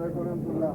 عليكم ورحمة الله.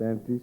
35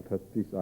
38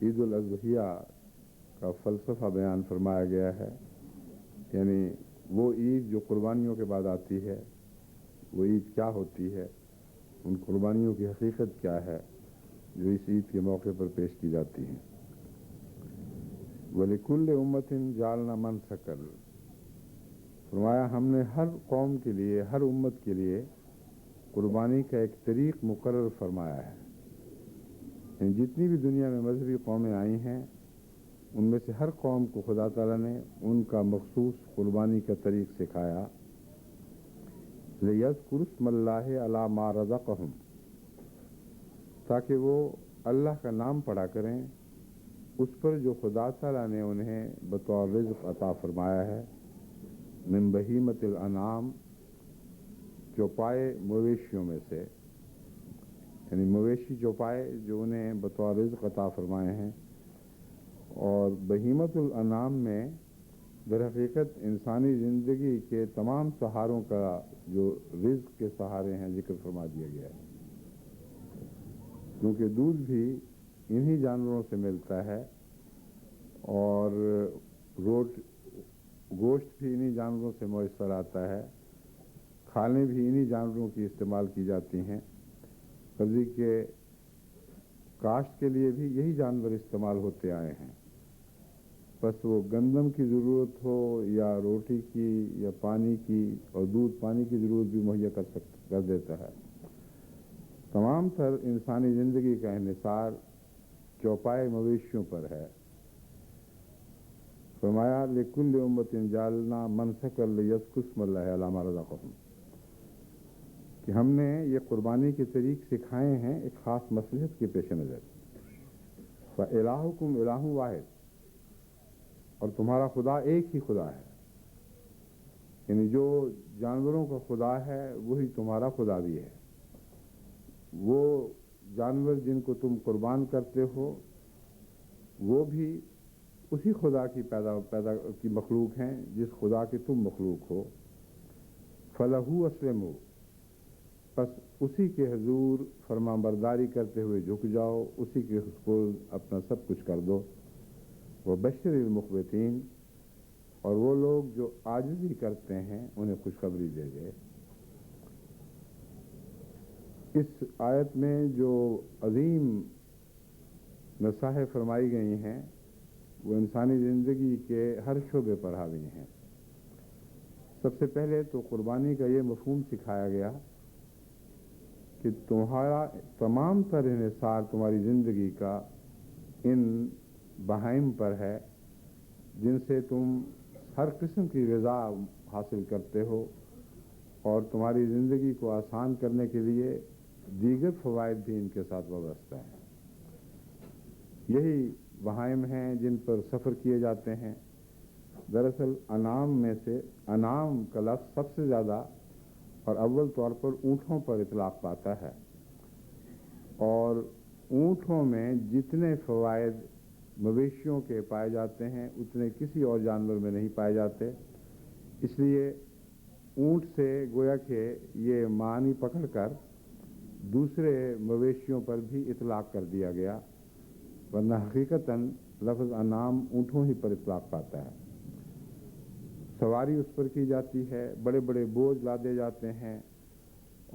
عید الاضحیہ کا فلسفہ بیان فرمایا گیا ہے، یعنی وہ عید جو قربانیوں کے بعد آتی ہے، وہ عید کیا ہوتی ہے، ان قربانیوں کی حقیقت کیا ہے جو اس عید کے موقع پر پیش کی جاتی ہیں۔ وَلِكُلِّ أُمَّةٍ جَعَلْنَا مَنْسَكًا، فرمایا ہم نے ہر قوم کے لیے، ہر امت کے لیے قربانی کا ایک طریق مقرر فرمایا ہے۔ یعنی جتنی بھی دنیا میں مذہبی قومیں آئی ہیں، ان میں سے ہر قوم کو خدا تعالیٰ نے ان کا مخصوص قربانی کا طریق سکھایا۔ لِيَذْكُرُوا اسْمَ اللَّهِ عَلَىٰ مَا رَزَقَهُمْ، تاکہ وہ اللہ کا نام پڑھا کریں اس پر جو خدا تعالیٰ نے انہیں بطور رزق عطا فرمایا ہے، من بہیمۃ الانعام، چوپائے مویشیوں میں سے، یعنی مویشی چوپائے جو انہیں بطور رزق عطا فرمائے ہیں۔ اور بہیمۃ الانعام میں در حقیقت انسانی زندگی کے تمام سہاروں کا جو رزق کے سہارے ہیں ذکر فرما دیا گیا ہے، کیونکہ دودھ بھی انہی جانوروں سے ملتا ہے اور گوشت بھی انہی جانوروں سے میسر آتا ہے، کھالیں بھی انہی جانوروں کی استعمال کی جاتی ہیں، سبزی کے کاشت کے لیے بھی یہی جانور استعمال ہوتے آئے ہیں۔ بس وہ گندم کی ضرورت ہو یا روٹی کی یا پانی کی، اور دودھ پانی کی ضرورت بھی مہیا کر دیتا ہے۔ تمام تر انسانی زندگی کا انحصار چوپائے مویشیوں پر ہے۔ فرمایا لِكُلِّ أُمَّةٍ جَعَلْنَا مَنْسَكًا لِيَذْكُرُوا اسْمَ اللَّهِ عَلَىٰ مَا رَزَقَهُمْ، کہ ہم نے یہ قربانی کے طریق سکھائے ہیں ایک خاص مصلحت کے پیش نظر۔ فَإِلَٰهُكُمْ إِلَٰهٌ وَاحِدٌ، اور تمہارا خدا ایک ہی خدا ہے، یعنی جو جانوروں کا خدا ہے وہی تمہارا خدا بھی ہے۔ وہ جانور جن کو تم قربان کرتے ہو وہ بھی اسی خدا کی پیدا کی مخلوق ہیں جس خدا کے تم مخلوق ہو۔ فَلَهُ أَسْلِمُوا، پس اسی کے حضور فرمان برداری کرتے ہوئے جھک جاؤ، اسی کے حضور اپنا سب کچھ کر دو۔ وَبَشِّرِ الْمُخْبِتِينَ، اور وہ لوگ جو عاجزی کرتے ہیں انہیں خوشخبری دے دے۔ اس آیت میں جو عظیم نصائح فرمائی گئی ہیں وہ انسانی زندگی کے ہر شعبے پر حاوی ہیں۔ سب سے پہلے تو قربانی کا یہ مفہوم سکھایا گیا کہ تمہارا تمام تر انحصار تمہاری زندگی کا ان بہائم پر ہے جن سے تم ہر قسم کی غذا حاصل کرتے ہو، اور تمہاری زندگی کو آسان کرنے کے لیے دیگر فوائد بھی ان کے ساتھ وابستہ ہیں۔ یہی بہائم ہیں جن پر سفر کیے جاتے ہیں۔ دراصل انعام میں سے انعام کا لفظ سب سے زیادہ اور اول طور پر اونٹوں پر اطلاق پاتا ہے، اور اونٹوں میں جتنے فوائد مویشیوں کے پائے جاتے ہیں اتنے کسی اور جانور میں نہیں پائے جاتے، اس لیے اونٹ سے گویا کہ یہ معنی پکڑ کر دوسرے مویشیوں پر بھی اطلاق کر دیا گیا، ورنہ حقیقتاً لفظ انعام اونٹوں ہی پر اطلاق پاتا ہے۔ سواری اس پر کی جاتی ہے، بڑے بڑے بوجھ لادے جاتے ہیں،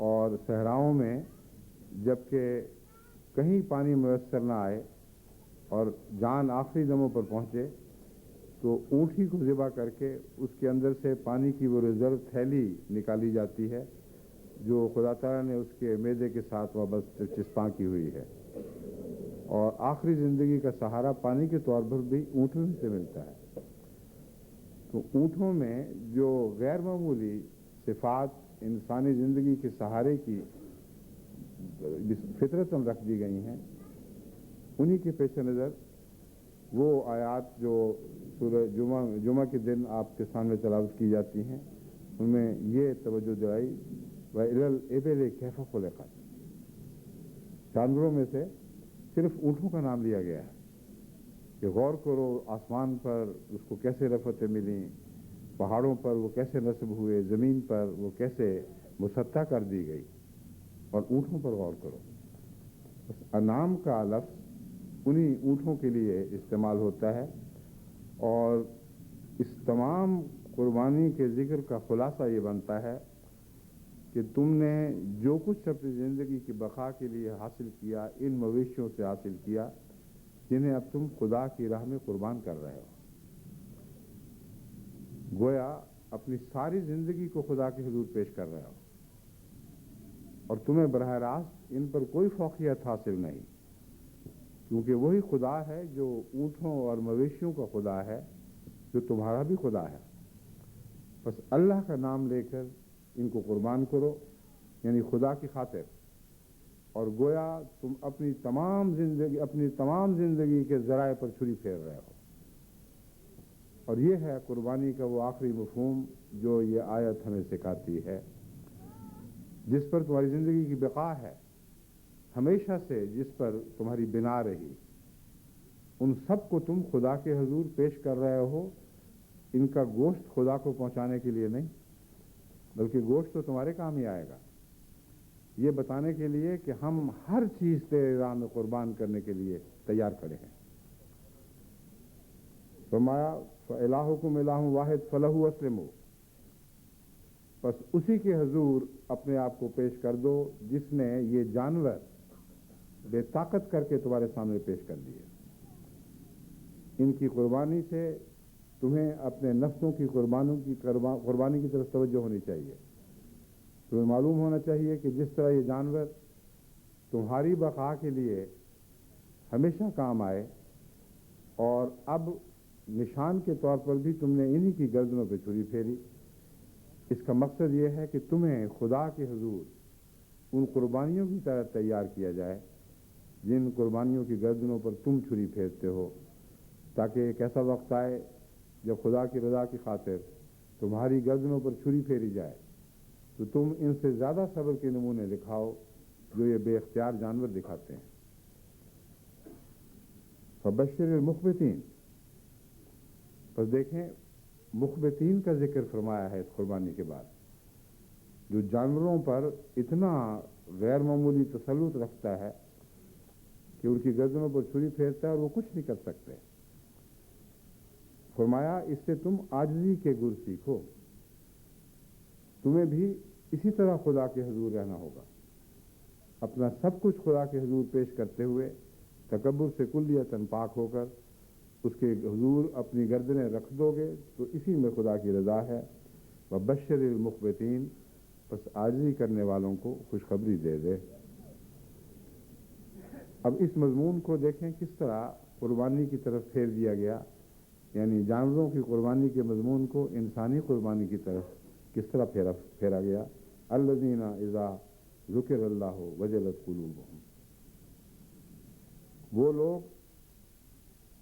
اور صحراؤں میں جبکہ کہیں پانی میسر نہ آئے اور جان آخری دموں پر پہنچے تو اونٹھی کو ذبح کر کے اس کے اندر سے پانی کی وہ ریزرو تھیلی نکالی جاتی ہے جو خدا تعالیٰ نے اس کے معدے کے ساتھ وابستہ چسپاں کی ہوئی ہے، اور آخری زندگی کا سہارا پانی کے طور پر بھی اونٹوں سے ملتا ہے۔ تو اونٹوں میں جو غیر معمولی صفات انسانی زندگی کے سہارے کی فطرتاً رکھ دی گئی ہیں، انہی کے پیش نظر وہ آیات جو سورہ جمعہ کے دن آپ کے سامنے تلاوت کی جاتی ہیں ان میں یہ توجہ دلائی وَإِلَى الْإِبِلِ كَيْفَ خُلِقَتْ، جانوروں میں سے صرف اونٹوں کا نام لیا گیا ہے کہ غور کرو آسمان پر اس کو کیسے رفتیں ملیں، پہاڑوں پر وہ کیسے نصب ہوئے، زمین پر وہ کیسے مسطح کر دی گئی، اور اونٹوں پر غور کرو۔ بس انعام کا لفظ انہی اونٹوں کے لیے استعمال ہوتا ہے. اور اس تمام قربانی کے ذکر کا خلاصہ یہ بنتا ہے کہ تم نے جو کچھ اپنی زندگی کی بقا کے لیے حاصل کیا ان مویشیوں سے حاصل کیا جنہیں اب تم خدا کی راہ میں قربان کر رہے ہو. گویا اپنی ساری زندگی کو خدا کے حضور پیش کر رہے ہو اور تمہیں براہ راست ان پر کوئی فوقیت حاصل نہیں، کیونکہ وہی خدا ہے جو اونٹوں اور مویشیوں کا خدا ہے، جو تمہارا بھی خدا ہے. بس اللہ کا نام لے کر ان کو قربان کرو، یعنی خدا کی خاطر، اور گویا تم اپنی تمام زندگی کے ذرائع پر چھری پھیر رہے ہو. اور یہ ہے قربانی کا وہ آخری مفہوم جو یہ آیت ہمیں سکھاتی ہے، جس پر تمہاری زندگی کی بقا ہے، ہمیشہ سے جس پر تمہاری بنا رہی، ان سب کو تم خدا کے حضور پیش کر رہے ہو. ان کا گوشت خدا کو پہنچانے کے لیے نہیں، بلکہ گوشت تو تمہارے کام ہی آئے گا، یہ بتانے کے لیے کہ ہم ہر چیز تیرے راہ میں قربان کرنے کے لیے تیار کھڑے ہیں. فرمایا فَإِلَٰهُكُمْ إِلَٰهٌ وَاحِدٌ فَلَهُ أَسْلِمُوا، بس اسی کے حضور اپنے آپ کو پیش کر دو جس نے یہ جانور بے طاقت کر کے تمہارے سامنے پیش کر دیے. ان کی قربانی سے تمہیں اپنے نفسوں کی قربانی کی طرف توجہ ہونی چاہیے. تمہیں معلوم ہونا چاہیے کہ جس طرح یہ جانور تمہاری بقا کے لیے ہمیشہ کام آئے، اور اب نشان کے طور پر بھی تم نے انہی کی گردنوں پہ چھری پھیری. اس کا مقصد یہ ہے کہ تمہیں خدا کے حضور ان قربانیوں کی طرح تیار کیا جائے جن قربانیوں کی گردنوں پر تم چھری پھیرتے ہو، تاکہ ایک ایسا وقت آئے جب خدا کی رضا کی خاطر تمہاری گردنوں پر چھری پھیری جائے تو تم ان سے زیادہ صبر کے نمونے دکھاؤ جو یہ بے اختیار جانور دکھاتے ہیں. فبشر المخبتین، بس دیکھیں مخبتین کا ذکر فرمایا ہے اس قربانی کے بعد، جو جانوروں پر اتنا غیر معمولی تسلط رکھتا ہے کہ ان کی گردنوں پر چھری پھیرتا ہے اور وہ کچھ نہیں کر سکتے. فرمایا اس سے تم عاجزی کے گر سیکھو، تمہیں بھی اسی طرح خدا کے حضور رہنا ہوگا، اپنا سب کچھ خدا کے حضور پیش کرتے ہوئے تکبر سے کلیتاً پاک ہو کر اس کے حضور اپنی گردنیں رکھ دو گے تو اسی میں خدا کی رضا ہے. وبشر المخبتین، بس عاجزی کرنے والوں کو خوشخبری دے دے. اب اس مضمون کو دیکھیں کس طرح قربانی کی طرف پھیر دیا گیا، یعنی جانوروں کی قربانی کے مضمون کو انسانی قربانی کی طرف کس طرح پھیرا گیا. الذین اذا ذکر اللہ وجلت قلوبہم، وہ لوگ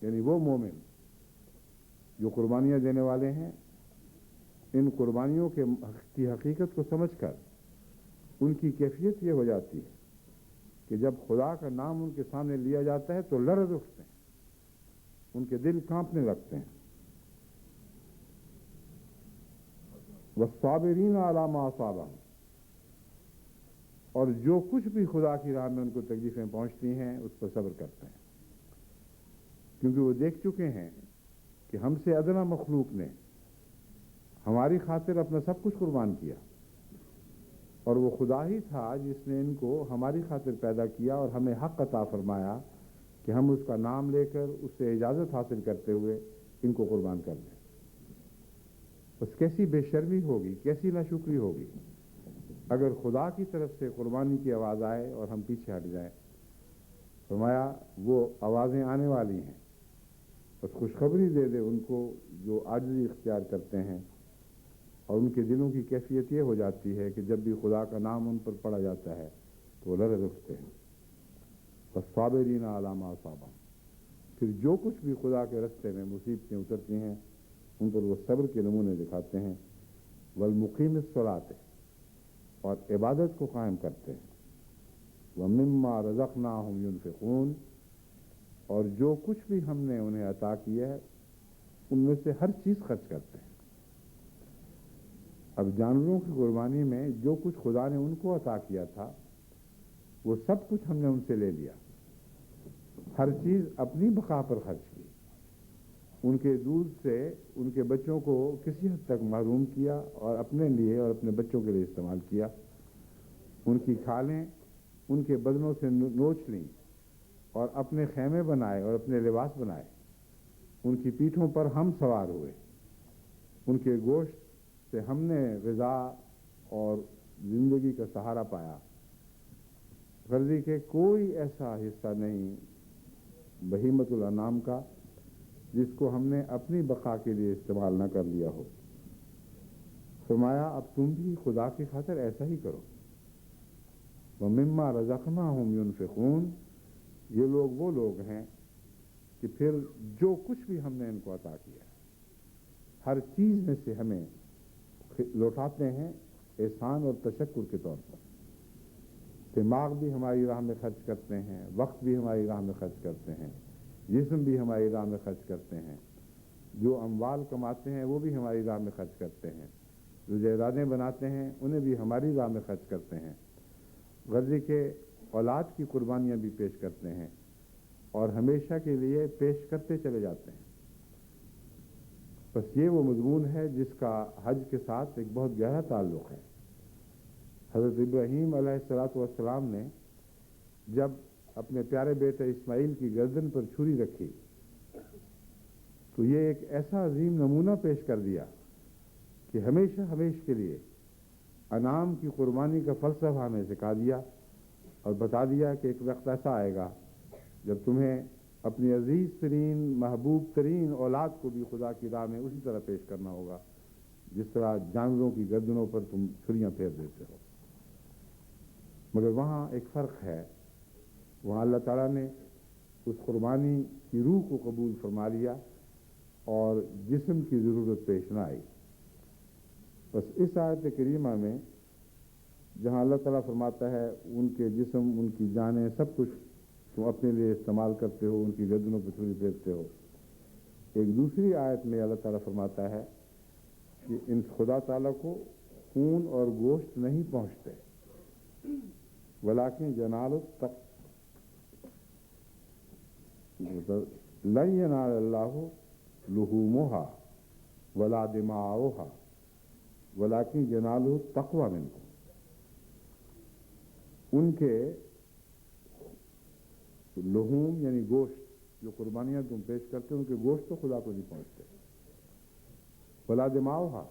یعنی وہ مومن جو قربانیاں دینے والے ہیں، ان قربانیوں کی حقیقت کو سمجھ کر ان کی کیفیت یہ ہو جاتی ہے کہ جب خدا کا نام ان کے سامنے لیا جاتا ہے تو لرز اٹھتے ہیں، ان کے دل کانپنے لگتے ہیں. والصابرین علی ما اصابہم، اور جو کچھ بھی خدا کی راہ میں ان کو تکلیفیں پہنچتی ہیں اس پر صبر کرتے ہیں، کیونکہ وہ دیکھ چکے ہیں کہ ہم سے ادنا مخلوق نے ہماری خاطر اپنا سب کچھ قربان کیا، اور وہ خدا ہی تھا جس نے ان کو ہماری خاطر پیدا کیا اور ہمیں حق عطا فرمایا کہ ہم اس کا نام لے کر اس سے اجازت حاصل کرتے ہوئے ان کو قربان کر دیں. بس کیسی بے شرمی ہوگی، کیسی ناشکری ہوگی اگر خدا کی طرف سے قربانی کی آواز آئے اور ہم پیچھے ہٹ جائیں. فرمایا وہ آوازیں آنے والی ہیں، بس خوشخبری دے دے ان کو جو عاجزی اختیار کرتے ہیں، اور ان کے دلوں کی کیفیت یہ ہو جاتی ہے کہ جب بھی خدا کا نام ان پر پڑا جاتا ہے تو وہ لرز اٹھتے ہیں. والصابرین علی ما اصابہم، پھر جو کچھ بھی خدا کے رستے میں مصیبتیں اترتی ہیں ان پر وہ صبر کے نمونے دکھاتے ہیں. والمقیم الصلاۃ، اور عبادت کو قائم کرتے ہیں. ومما رزقناہم ینفقون، اور جو کچھ بھی ہم نے انہیں عطا کیا ہے ان میں سے ہر چیز خرچ کرتے ہیں. اب جانوروں کی قربانی میں جو کچھ خدا نے ان کو عطا کیا تھا وہ سب کچھ ہم نے ان سے لے لیا، ہر چیز اپنی بقا پر خرچ کی، ان کے دودھ سے ان کے بچوں کو کسی حد تک محروم کیا اور اپنے لیے اور اپنے بچوں کے لیے استعمال کیا، ان کی کھالیں ان کے بدنوں سے نوچ لیں اور اپنے خیمے بنائے اور اپنے لباس بنائے، ان کی پیٹھوں پر ہم سوار ہوئے، ان کے گوشت سے ہم نے غذا اور زندگی کا سہارا پایا۔ غرضی کہ کوئی ایسا حصہ نہیں بہیمۃ الانعام کا جس کو ہم نے اپنی بقا کے لیے استعمال نہ کر لیا ہو۔ فرمایا اب تم بھی خدا کی خاطر ایسا ہی کرو۔ وَمِمَّا رَزَقْنَاهُمْ يُنْفِقُونَ، یہ لوگ وہ لوگ ہیں کہ پھر جو کچھ بھی ہم نے ان کو عطا کیا ہر چیز میں سے ہمیں لوٹاتے ہیں احسان اور تشکر کے طور پر۔ دماغ بھی ہماری راہ میں خرچ کرتے ہیں، وقت بھی ہماری راہ میں خرچ کرتے ہیں، جسم بھی ہماری راہ میں خرچ کرتے ہیں، جو اموال کماتے ہیں وہ بھی ہماری راہ میں خرچ کرتے ہیں، جو جائیدادیں بناتے ہیں انہیں بھی ہماری راہ میں خرچ کرتے ہیں، غرضی کے اولاد کی قربانیاں بھی پیش کرتے ہیں اور ہمیشہ کے لیے پیش کرتے چلے جاتے ہیں۔ بس یہ وہ مضمون ہے جس کا حج کے ساتھ ایک بہت گہرا تعلق ہے۔ حضرت ابراہیم علیہ السلام نے جب اپنے پیارے بیٹے اسماعیل کی گردن پر چھری رکھی تو یہ ایک ایسا عظیم نمونہ پیش کر دیا کہ ہمیشہ کے لیے انعام کی قربانی کا فلسفہ ہمیں سکھا دیا اور بتا دیا کہ ایک وقت ایسا آئے گا جب تمہیں اپنی عزیز ترین محبوب ترین اولاد کو بھی خدا کی راہ میں اسی طرح پیش کرنا ہوگا جس طرح جانوروں کی گردنوں پر تم چھریاں پھیر دیتے ہو۔ مگر وہاں ایک فرق ہے، وہاں اللہ تعالیٰ نے اس قربانی کی روح کو قبول فرما لیا اور جسم کی ضرورت پیش نہ آئی۔ بس اس آیت کریمہ میں جہاں اللہ تعالیٰ فرماتا ہے ان کے جسم ان کی جانیں سب کچھ تم اپنے لیے استعمال کرتے ہو، ان کی گردنوں پہ چھری پھیرتے ہو، ایک دوسری آیت میں اللہ تعالیٰ فرماتا ہے کہ ان خدا تعالیٰ کو خون اور گوشت نہیں پہنچتے، ولیکن ینال لن ینال اللہ لحومها ولا دماؤها ولیکن ینالہ التقوی منکم، ان کے لحوم یعنی گوشت جو قربانیاں تم پیش کرتے ہو ان کے گوشت تو خدا کو نہیں پہنچتے، ولا دماؤها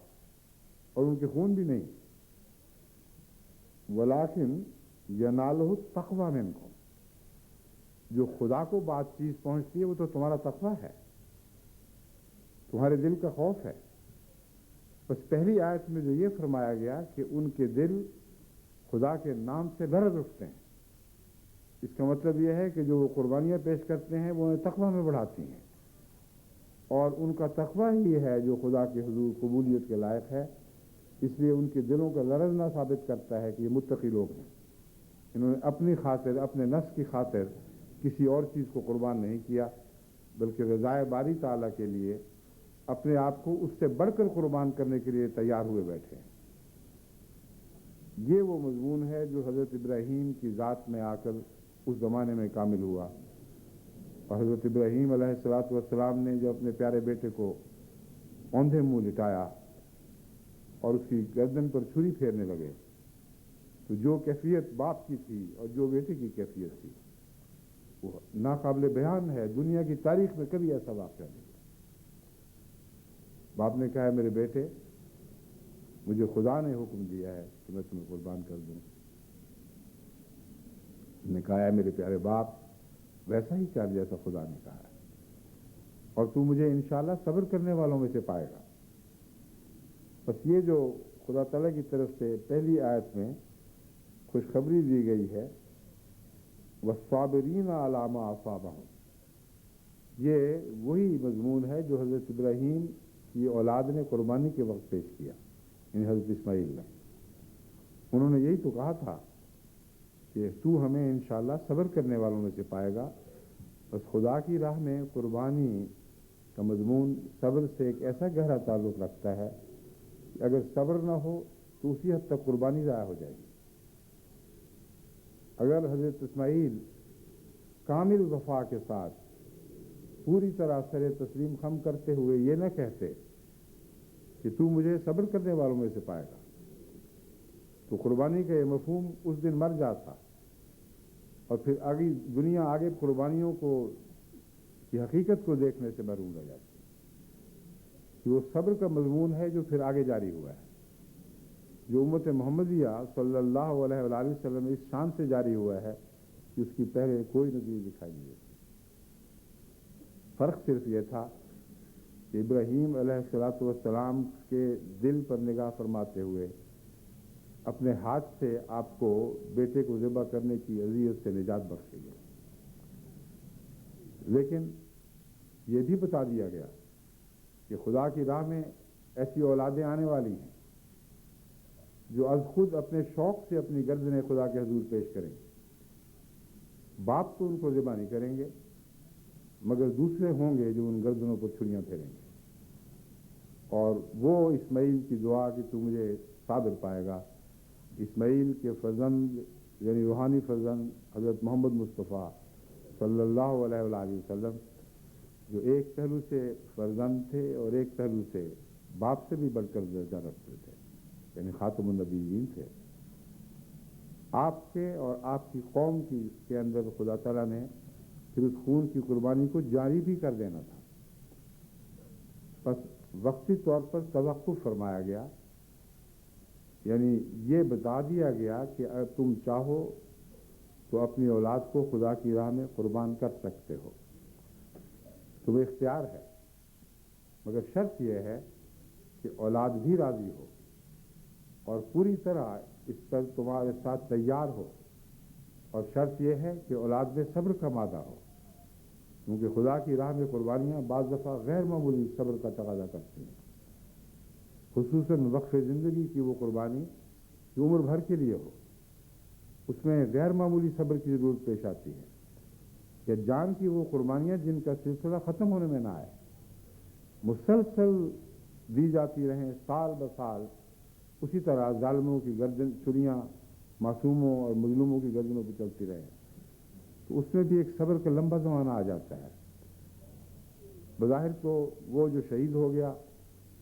اور ان کے خون بھی نہیں، ولیکن ینالہ التقوی منکم، جو خدا کو بات چیز پہنچتی ہے وہ تو تمہارا تقوی ہے، تمہارے دل کا خوف ہے۔ بس پہلی آیت میں جو یہ فرمایا گیا کہ ان کے دل خدا کے نام سے لرز اٹھتے ہیں، اس کا مطلب یہ ہے کہ جو وہ قربانیاں پیش کرتے ہیں وہ انہیں تقوی میں بڑھاتی ہیں، اور ان کا تقوی ہی ہے جو خدا کے حضور قبولیت کے لائق ہے، اس لیے ان کے دلوں کا لرزنا ثابت کرتا ہے کہ یہ متقی لوگ ہیں، انہوں نے اپنی خاطر اپنے نفس کی خاطر کسی اور چیز کو قربان نہیں کیا بلکہ رضائے باری تعالیٰ کے لیے اپنے آپ کو اس سے بڑھ کر قربان کرنے کے لیے تیار ہوئے بیٹھے ہیں۔ یہ وہ مضمون ہے جو حضرت ابراہیم کی ذات میں آ کر اس زمانے میں کامل ہوا، اور حضرت ابراہیم علیہ السلام نے جو اپنے پیارے بیٹے کو اوندھے منہ لٹایا اور اس کی گردن پر چھری پھیرنے لگے تو جو کیفیت باپ کی تھی اور جو بیٹے کی کیفیت تھی وہ ناقابل بیان ہے، دنیا کی تاریخ میں کبھی ایسا واقعہ نہیں۔ باپ نے کہا ہے میرے بیٹے مجھے خدا نے حکم دیا ہے کہ میں تمہیں قربان کر دوں، نے کہا ہے میرے پیارے باپ ویسا ہی کر جیسا خدا نے کہا ہے، اور تو مجھے انشاءاللہ صبر کرنے والوں میں سے پائے گا۔ بس یہ جو خدا تعالیٰ کی طرف سے پہلی آیت میں خوشخبری دی گئی ہے وَالصَّابِرِينَ عَلَىٰ مَا أَصَابَهُمْ، یہ وہی مضمون ہے جو حضرت ابراہیم کی اولاد نے قربانی کے وقت پیش کیا، یعنی حضرت اسماعیل نے۔ انہوں نے یہی تو کہا تھا کہ تو ہمیں انشاءاللہ صبر کرنے والوں میں سے پائے گا۔ بس خدا کی راہ میں قربانی کا مضمون صبر سے ایک ایسا گہرا تعلق رکھتا ہے کہ اگر صبر نہ ہو تو اسی حد تک قربانی ضائع ہو جائے گی۔ اگر حضرت اسماعیل کامل وفا کے ساتھ پوری طرح سر تسلیم خم کرتے ہوئے یہ نہ کہتے کہ تو مجھے صبر کرنے والوں میں سے پائے گا، تو قربانی کا یہ مفہوم اس دن مر جاتا اور پھر دنیا آگے قربانیوں کی حقیقت کو دیکھنے سے محروم رہ جاتی کہ وہ صبر کا مضمون ہے جو پھر آگے جاری ہوا ہے، جو امت محمدیہ صلی اللہ علیہ وآلہ وسلم اس شان سے جاری ہوا ہے کہ اس کی پہلے کوئی نظیر دکھائی نہیں دیتی۔ فرق صرف یہ تھا کہ ابراہیم علیہ الصلوۃ والسلام کے دل پر نگاہ فرماتے ہوئے اپنے ہاتھ سے آپ کو بیٹے کو ذبح کرنے کی اذیت سے نجات بخشی گئی، لیکن یہ بھی بتا دیا گیا کہ خدا کی راہ میں ایسی اولادیں آنے والی ہیں جو از خود اپنے شوق سے اپنی گردنیں خدا کے حضور پیش کریں گے۔ باپ تو ان کو ذبح نہیں کریں گے، مگر دوسرے ہوں گے جو ان گردنوں پر چھریاں پھیریں گے، اور وہ اسماعیل کی دعا کہ تو مجھے صابر پائے گا، اسماعیل کے فرزند یعنی روحانی فرزند حضرت محمد مصطفیٰ صلی اللہ علیہ وآلہ وسلم، جو ایک پہلو سے فرزند تھے اور ایک پہلو سے باپ سے بھی بڑھ کر درجہ رکھتے تھے، یعنی خاتم النبیین تھے۔ آپ کے اور آپ کی قوم کے اندر خدا تعالیٰ نے پھر اس خون کی قربانی کو جاری بھی کر دینا تھا، بس وقتی طور پر توقف فرمایا گیا، یعنی یہ بتا دیا گیا کہ اگر تم چاہو تو اپنی اولاد کو خدا کی راہ میں قربان کر سکتے ہو، تمہیں اختیار ہے، مگر شرط یہ ہے کہ اولاد بھی راضی ہو اور پوری طرح اس پر تمہارے ساتھ تیار ہو، اور شرط یہ ہے کہ اولاد میں صبر کا مادہ ہو، کیونکہ خدا کی راہ میں قربانیاں بعض دفعہ غیر معمولی صبر کا تقاضا کرتی ہیں، خصوصاً وقف زندگی کی وہ قربانی جو عمر بھر کے لیے ہو، اس میں غیر معمولی صبر کی ضرورت پیش آتی ہے، یا جان کی وہ قربانیاں جن کا سلسلہ ختم ہونے میں نہ آئے، مسلسل دی جاتی رہیں سال بسال، اسی طرح ظالموں کی گردن چھریاں معصوموں اور مظلوموں کی گردنوں پہ چلتی رہیں، تو اس میں بھی ایک صبر کا لمبا زمانہ آ جاتا ہے۔ بظاہر تو وہ جو شہید ہو گیا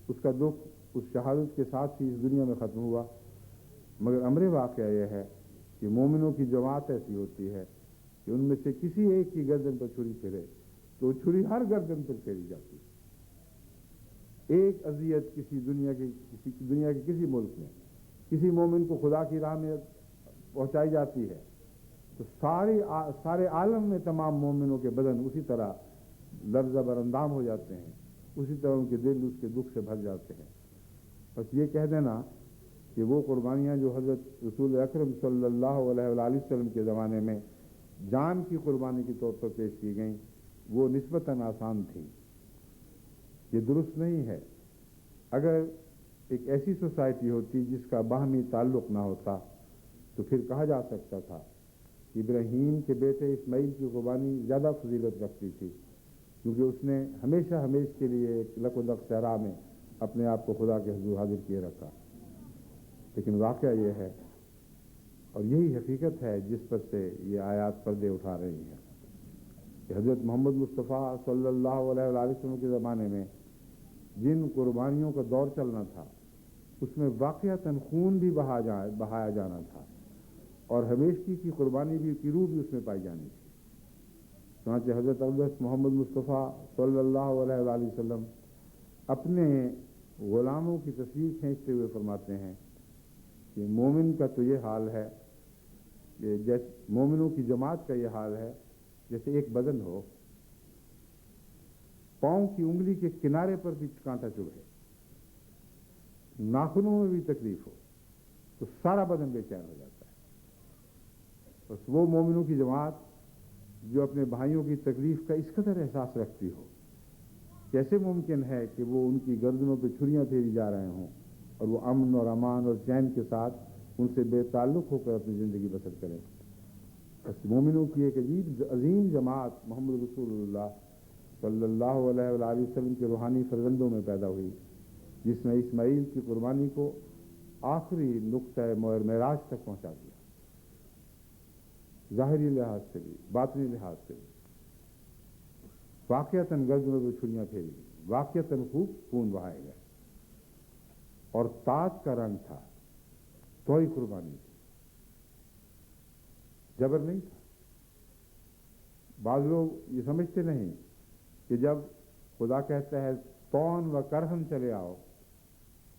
اس کا دکھ اس شہادت کے ساتھ ہی اس دنیا میں ختم ہوا، مگر امر واقعہ یہ ہے کہ مومنوں کی جماعت ایسی ہوتی ہے کہ ان میں سے کسی ایک کی گردن پر چھری پھرے تو وہ چھری ہر گردن پر پھیری جاتی ہے۔ ایک اذیت دنیا کے کسی ملک میں کسی مومن کو خدا کی راہ میں پہنچائی جاتی ہے تو سارے عالم میں تمام مومنوں کے بدن اسی طرح لرزہ بر اندام ہو جاتے ہیں، اسی طرح ان کے دل اس کے دکھ سے بھر جاتے ہیں۔ بس یہ کہہ دینا کہ وہ قربانیاں جو حضرت رسول اکرم صلی اللہ علیہ وآلہ وسلم کے زمانے میں جان کی قربانی کے طور پر پیش کی گئیں وہ نسبتاً آسان تھیں، یہ درست نہیں ہے۔ اگر ایک ایسی سوسائٹی ہوتی جس کا باہمی تعلق نہ ہوتا تو پھر کہا جا سکتا تھا کہ ابراہیم کے بیٹے اسماعیل کی قربانی زیادہ فضیلت رکھتی تھی، کیونکہ اس نے ہمیشہ کے لیے ایک لک و دق صحرا میں اپنے آپ کو خدا کے حضور حاضر کیے رکھا۔ لیکن واقعہ یہ ہے، اور یہی حقیقت ہے جس پر سے یہ آیات پردے اٹھا رہی ہیں، کہ حضرت محمد مصطفیٰ صلی اللہ علیہ وآلہ وسلم کے زمانے میں جن قربانیوں کا دور چلنا تھا اس میں واقعتاً خون بھی بہایا جانا تھا، اور ہمیشگی کی قربانی کی روح بھی اس میں پائی جانی تھی۔ چنانچہ حضرت اقدس محمد مصطفیٰ صلی اللہ علیہ وآلہ وسلم اپنے غلاموں کی تصویر کھینچتے ہوئے فرماتے ہیں کہ مومن کا تو یہ حال ہے کہ جیسے مومنوں کی جماعت کا یہ حال ہے جیسے ایک بدن ہو، پاؤں کی انگلی کے کنارے پر بھی کانٹا چبھے، ناخنوں میں بھی تکلیف ہو تو سارا بدن بے چین ہو جاتا ہے۔ بس وہ مومنوں کی جماعت جو اپنے بھائیوں کی تکلیف کا اس قدر احساس رکھتی ہو، کیسے ممکن ہے کہ وہ ان کی گردنوں پہ چھریاں پھیری جا رہے ہوں اور وہ امن اور امان اور چین کے ساتھ ان سے بے تعلق ہو کر اپنی زندگی بسر کریں۔ بس مومنوں کی ایک عظیم جماعت محمد رسول اللہ صلی اللہ علیہ وآلہ وسلم کے روحانی فرزندوں میں پیدا ہوئی، جس نے اسماعیل کی قربانی کو آخری نقطۂ معراج تک پہنچا دیا۔ ظاہری لحاظ سے بھی باطنی لحاظ سے بھی. واقعتاً گردنوں پہ چھریاں پھیری گئی, واقعتاً خوب خون بہائے گئے, اور تاج کا رنگ تھا تو ہی قربانی تھی, جبر نہیں تھا. بعض لوگ یہ سمجھتے نہیں کہ جب خدا کہتا ہے طعن و کرہن چلے آؤ,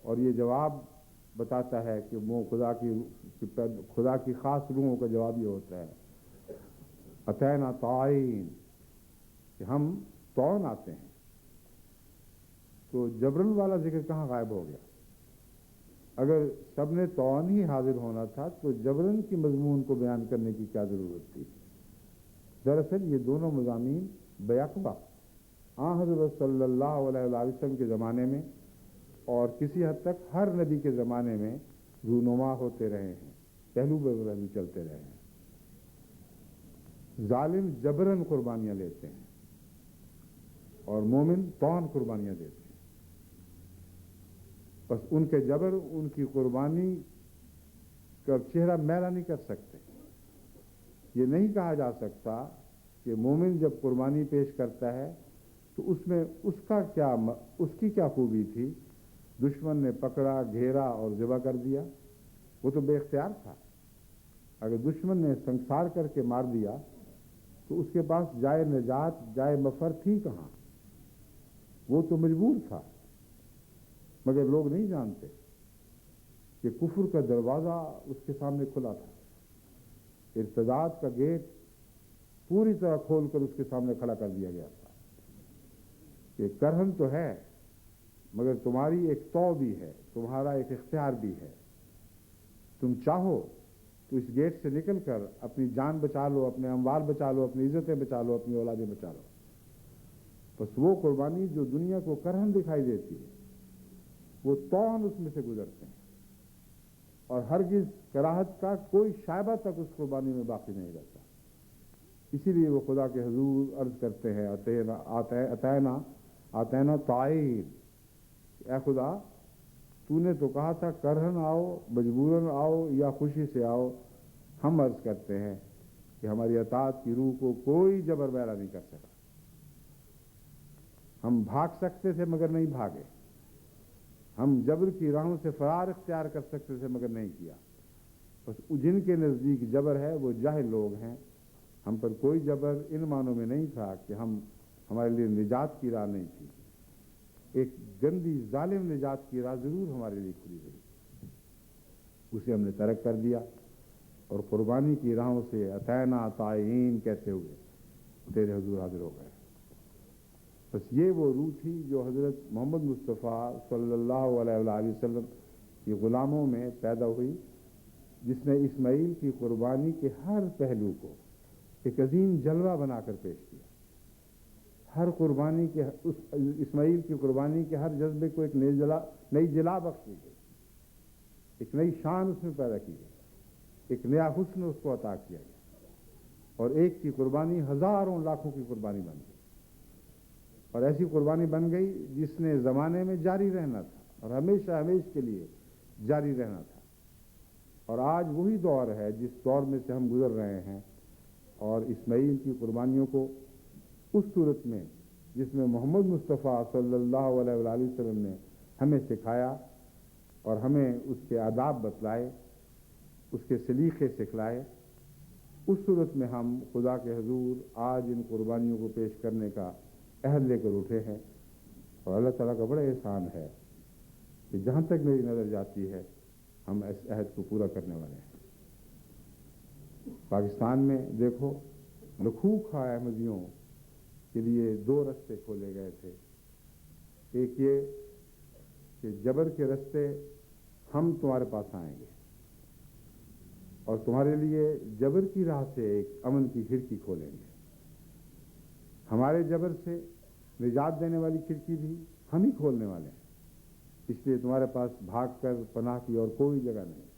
اور یہ جواب بتاتا ہے کہ وہ خدا کی خاص روحوں کا جواب یہ ہوتا ہے اتینا طائعین, کہ ہم طعن آتے ہیں. تو جبرن والا ذکر کہاں غائب ہو گیا؟ اگر سب نے طعن ہی حاضر ہونا تھا تو جبرن کی مضمون کو بیان کرنے کی کیا ضرورت تھی؟ دراصل یہ دونوں مضامین بیک وقت حضرت صلی اللہ علیہ وسلم کے زمانے میں اور کسی حد تک ہر نبی کے زمانے میں رونما ہوتے رہے ہیں, پہلو بہ پہلو چلتے رہے ہیں. ظالم جبرن قربانیاں لیتے ہیں اور مومن طعن قربانیاں دیتے ہیں. بس ان کے جبر ان کی قربانی کا چہرہ میلا نہیں کر سکتے. یہ نہیں کہا جا سکتا کہ مومن جب قربانی پیش کرتا ہے تو اس میں اس کی کیا خوبی تھی, دشمن نے پکڑا, گھیرا اور ذبح کر دیا, وہ تو بے اختیار تھا. اگر دشمن نے سنسار کر کے مار دیا تو اس کے پاس جائے نجات, جائے مفر تھی کہاں؟ وہ تو مجبور تھا. مگر لوگ نہیں جانتے کہ کفر کا دروازہ اس کے سامنے کھلا تھا, ارتداد کا گیٹ پوری طرح کھول کر اس کے سامنے کھڑا کر دیا گیا تھا کہ کرہن تو ہے مگر تمہاری ایک تو بھی ہے, تمہارا ایک اختیار بھی ہے. تم چاہو تو اس گیٹ سے نکل کر اپنی جان بچا لو, اپنے اموال بچا لو, اپنی عزتیں بچا لو, اپنی اولادیں بچا لو. بس وہ قربانی جو دنیا کو کرہن دکھائی دیتی ہے وہ طعن اس میں سے گزرتے ہیں, اور ہرگز کراہت کا کوئی شائبہ تک اس قربانی میں باقی نہیں رہتا. اسی لیے وہ خدا کے حضور عرض کرتے ہیں اتینا طائعین, اے خدا تو نے تو کہا تھا کرہن آؤ, مجبوراً آؤ یا خوشی سے آؤ. ہم عرض کرتے ہیں کہ ہماری اطاعت کی روح کو کوئی جبر بیرا نہیں کر سکا. ہم بھاگ سکتے تھے مگر نہیں بھاگے, ہم جبر کی راہوں سے فرار اختیار کر سکتے تھے مگر نہیں کیا. بس جن کے نزدیک جبر ہے وہ جاہل لوگ ہیں. ہم پر کوئی جبر ان معنوں میں نہیں تھا کہ ہمارے لیے نجات کی راہ نہیں تھی. ایک گندی ظالم نجات کی راہ ضرور ہمارے لیے کھلی رہی, اسے ہم نے ترک کر دیا اور قربانی کی راہوں سے اتینا طائعین کہتے ہوئے تیرے حضور حاضر ہو گئے. بس یہ وہ روح تھی جو حضرت محمد مصطفیٰ صلی اللہ علیہ وآلہ وسلم کی غلاموں میں پیدا ہوئی, جس نے اسماعیل کی قربانی کے ہر پہلو کو ایک عظیم جلوہ بنا کر پیش کیا. ہر قربانی کے اسماعیل کی قربانی کے ہر جذبے کو ایک نئی جلا بخشی گئی, ایک نئی شان اس میں پیدا کی گئی, ایک نیا حسن اس کو عطا کیا گیا, اور ایک کی قربانی ہزاروں لاکھوں کی قربانی بن گئی. اور ایسی قربانی بن گئی جس نے زمانے میں جاری رہنا تھا اور ہمیشہ ہمیشہ کے لیے جاری رہنا تھا. اور آج وہی دور ہے جس دور میں سے ہم گزر رہے ہیں, اور اسماعیل کی قربانیوں کو اس صورت میں جس میں محمد مصطفیٰ صلی اللہ علیہ وآلہ وسلم نے ہمیں سکھایا اور ہمیں اس کے آداب بتلائے, اس کے سلیقے سکھلائے, اس صورت میں ہم خدا کے حضور آج ان قربانیوں کو پیش کرنے کا عہد لے کر اٹھے ہیں. اور اللہ تعالیٰ کا بڑا احسان ہے کہ جہاں تک میری نظر جاتی ہے ہم اس عہد کو پورا کرنے والے ہیں. پاکستان میں دیکھو, لکھوکھا احمدیوں کے لیے دو رستے کھولے گئے تھے. ایک یہ کہ جبر کے رستے ہم تمہارے پاس آئیں گے اور تمہارے لیے جبر کی راہ سے ایک امن کی کھڑکی کھولیں گے. ہمارے جبر سے نجات دینے والی کھڑکی بھی ہم ہی کھولنے والے ہیں, اس لیے تمہارے پاس بھاگ کر پناہ کی اور کوئی جگہ نہیں.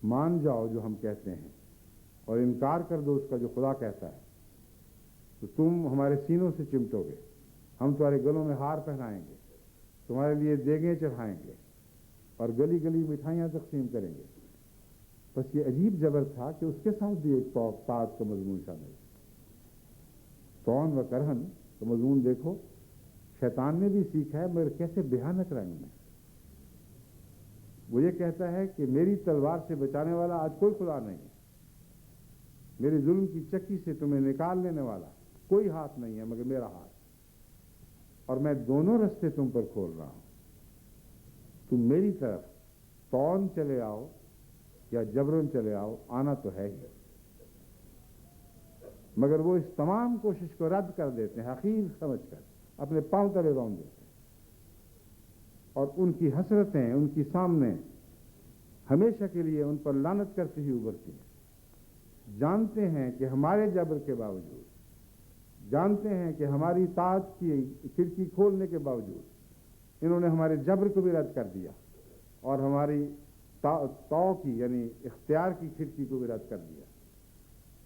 مان جاؤ جو ہم کہتے ہیں اور انکار کر دو اس کا جو خدا کہتا ہے, تو تم ہمارے سینوں سے چمٹو گے, ہم تمہارے گلوں میں ہار پہنائیں گے, تمہارے لیے دیگیں چڑھائیں گے اور گلی گلی مٹھائیاں تقسیم کریں گے. بس یہ عجیب جبر تھا کہ اس کے ساتھ بھی ایک طاعت کا مضمون شامل ہے. طعن و کرہن کا مضمون دیکھو، شیطان نے بھی سیکھا ہے مگر کیسے بھیانک رنگ میں. وہ یہ کہتا ہے کہ میری تلوار سے بچانے والا آج کوئی خدا نہیں ہے، میری ظلم کی چکی سے تمہیں نکال لینے والا کوئی ہاتھ نہیں ہے مگر میرا ہاتھ، اور میں دونوں رستے تم پر کھول رہا ہوں. تم میری طرف طعن چلے آؤ یا جبرن چلے آؤ، آنا تو ہے ہی. مگر وہ اس تمام کوشش کو رد کر دیتے ہیں، حقیر سمجھ کر اپنے پاؤں تلے رون دیتے ہیں، اور ان کی حسرتیں ان کی سامنے ہمیشہ کے لیے ان پر لعنت کرتی ہوئی ابھرتی ہیں. جانتے ہیں کہ ہمارے جبر کے باوجود، جانتے ہیں کہ ہماری طاعت کی کھڑکی کھولنے کے باوجود انہوں نے ہمارے جبر کو بھی رد کر دیا اور ہماری طاع کی یعنی اختیار کی کھڑکی کو بھی رد کر دیا،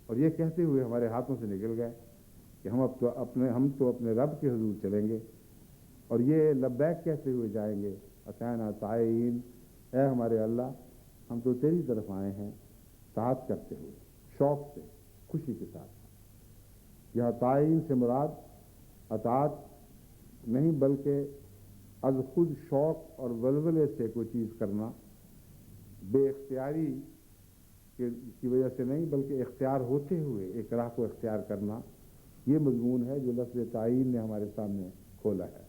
اور یہ کہتے ہوئے ہمارے ہاتھوں سے نکل گئے کہ ہم تو اپنے رب کے حضور چلیں گے، اور یہ لبیک کہتے ہوئے جائیں گے، اطعنا طائعین، اے ہمارے اللہ ہم تو تیری طرف آئے ہیں طاعت کرتے ہوئے، شوق سے، خوشی کے ساتھ. یہاں طائعین سے مراد اطاعت نہیں بلکہ از خود شوق اور ولولے سے کوئی چیز کرنا، بے اختیاری کی وجہ سے نہیں بلکہ اختیار ہوتے ہوئے ایک راہ کو اختیار کرنا، یہ مضمون ہے جو لفظ تعین نے ہمارے سامنے کھولا ہے.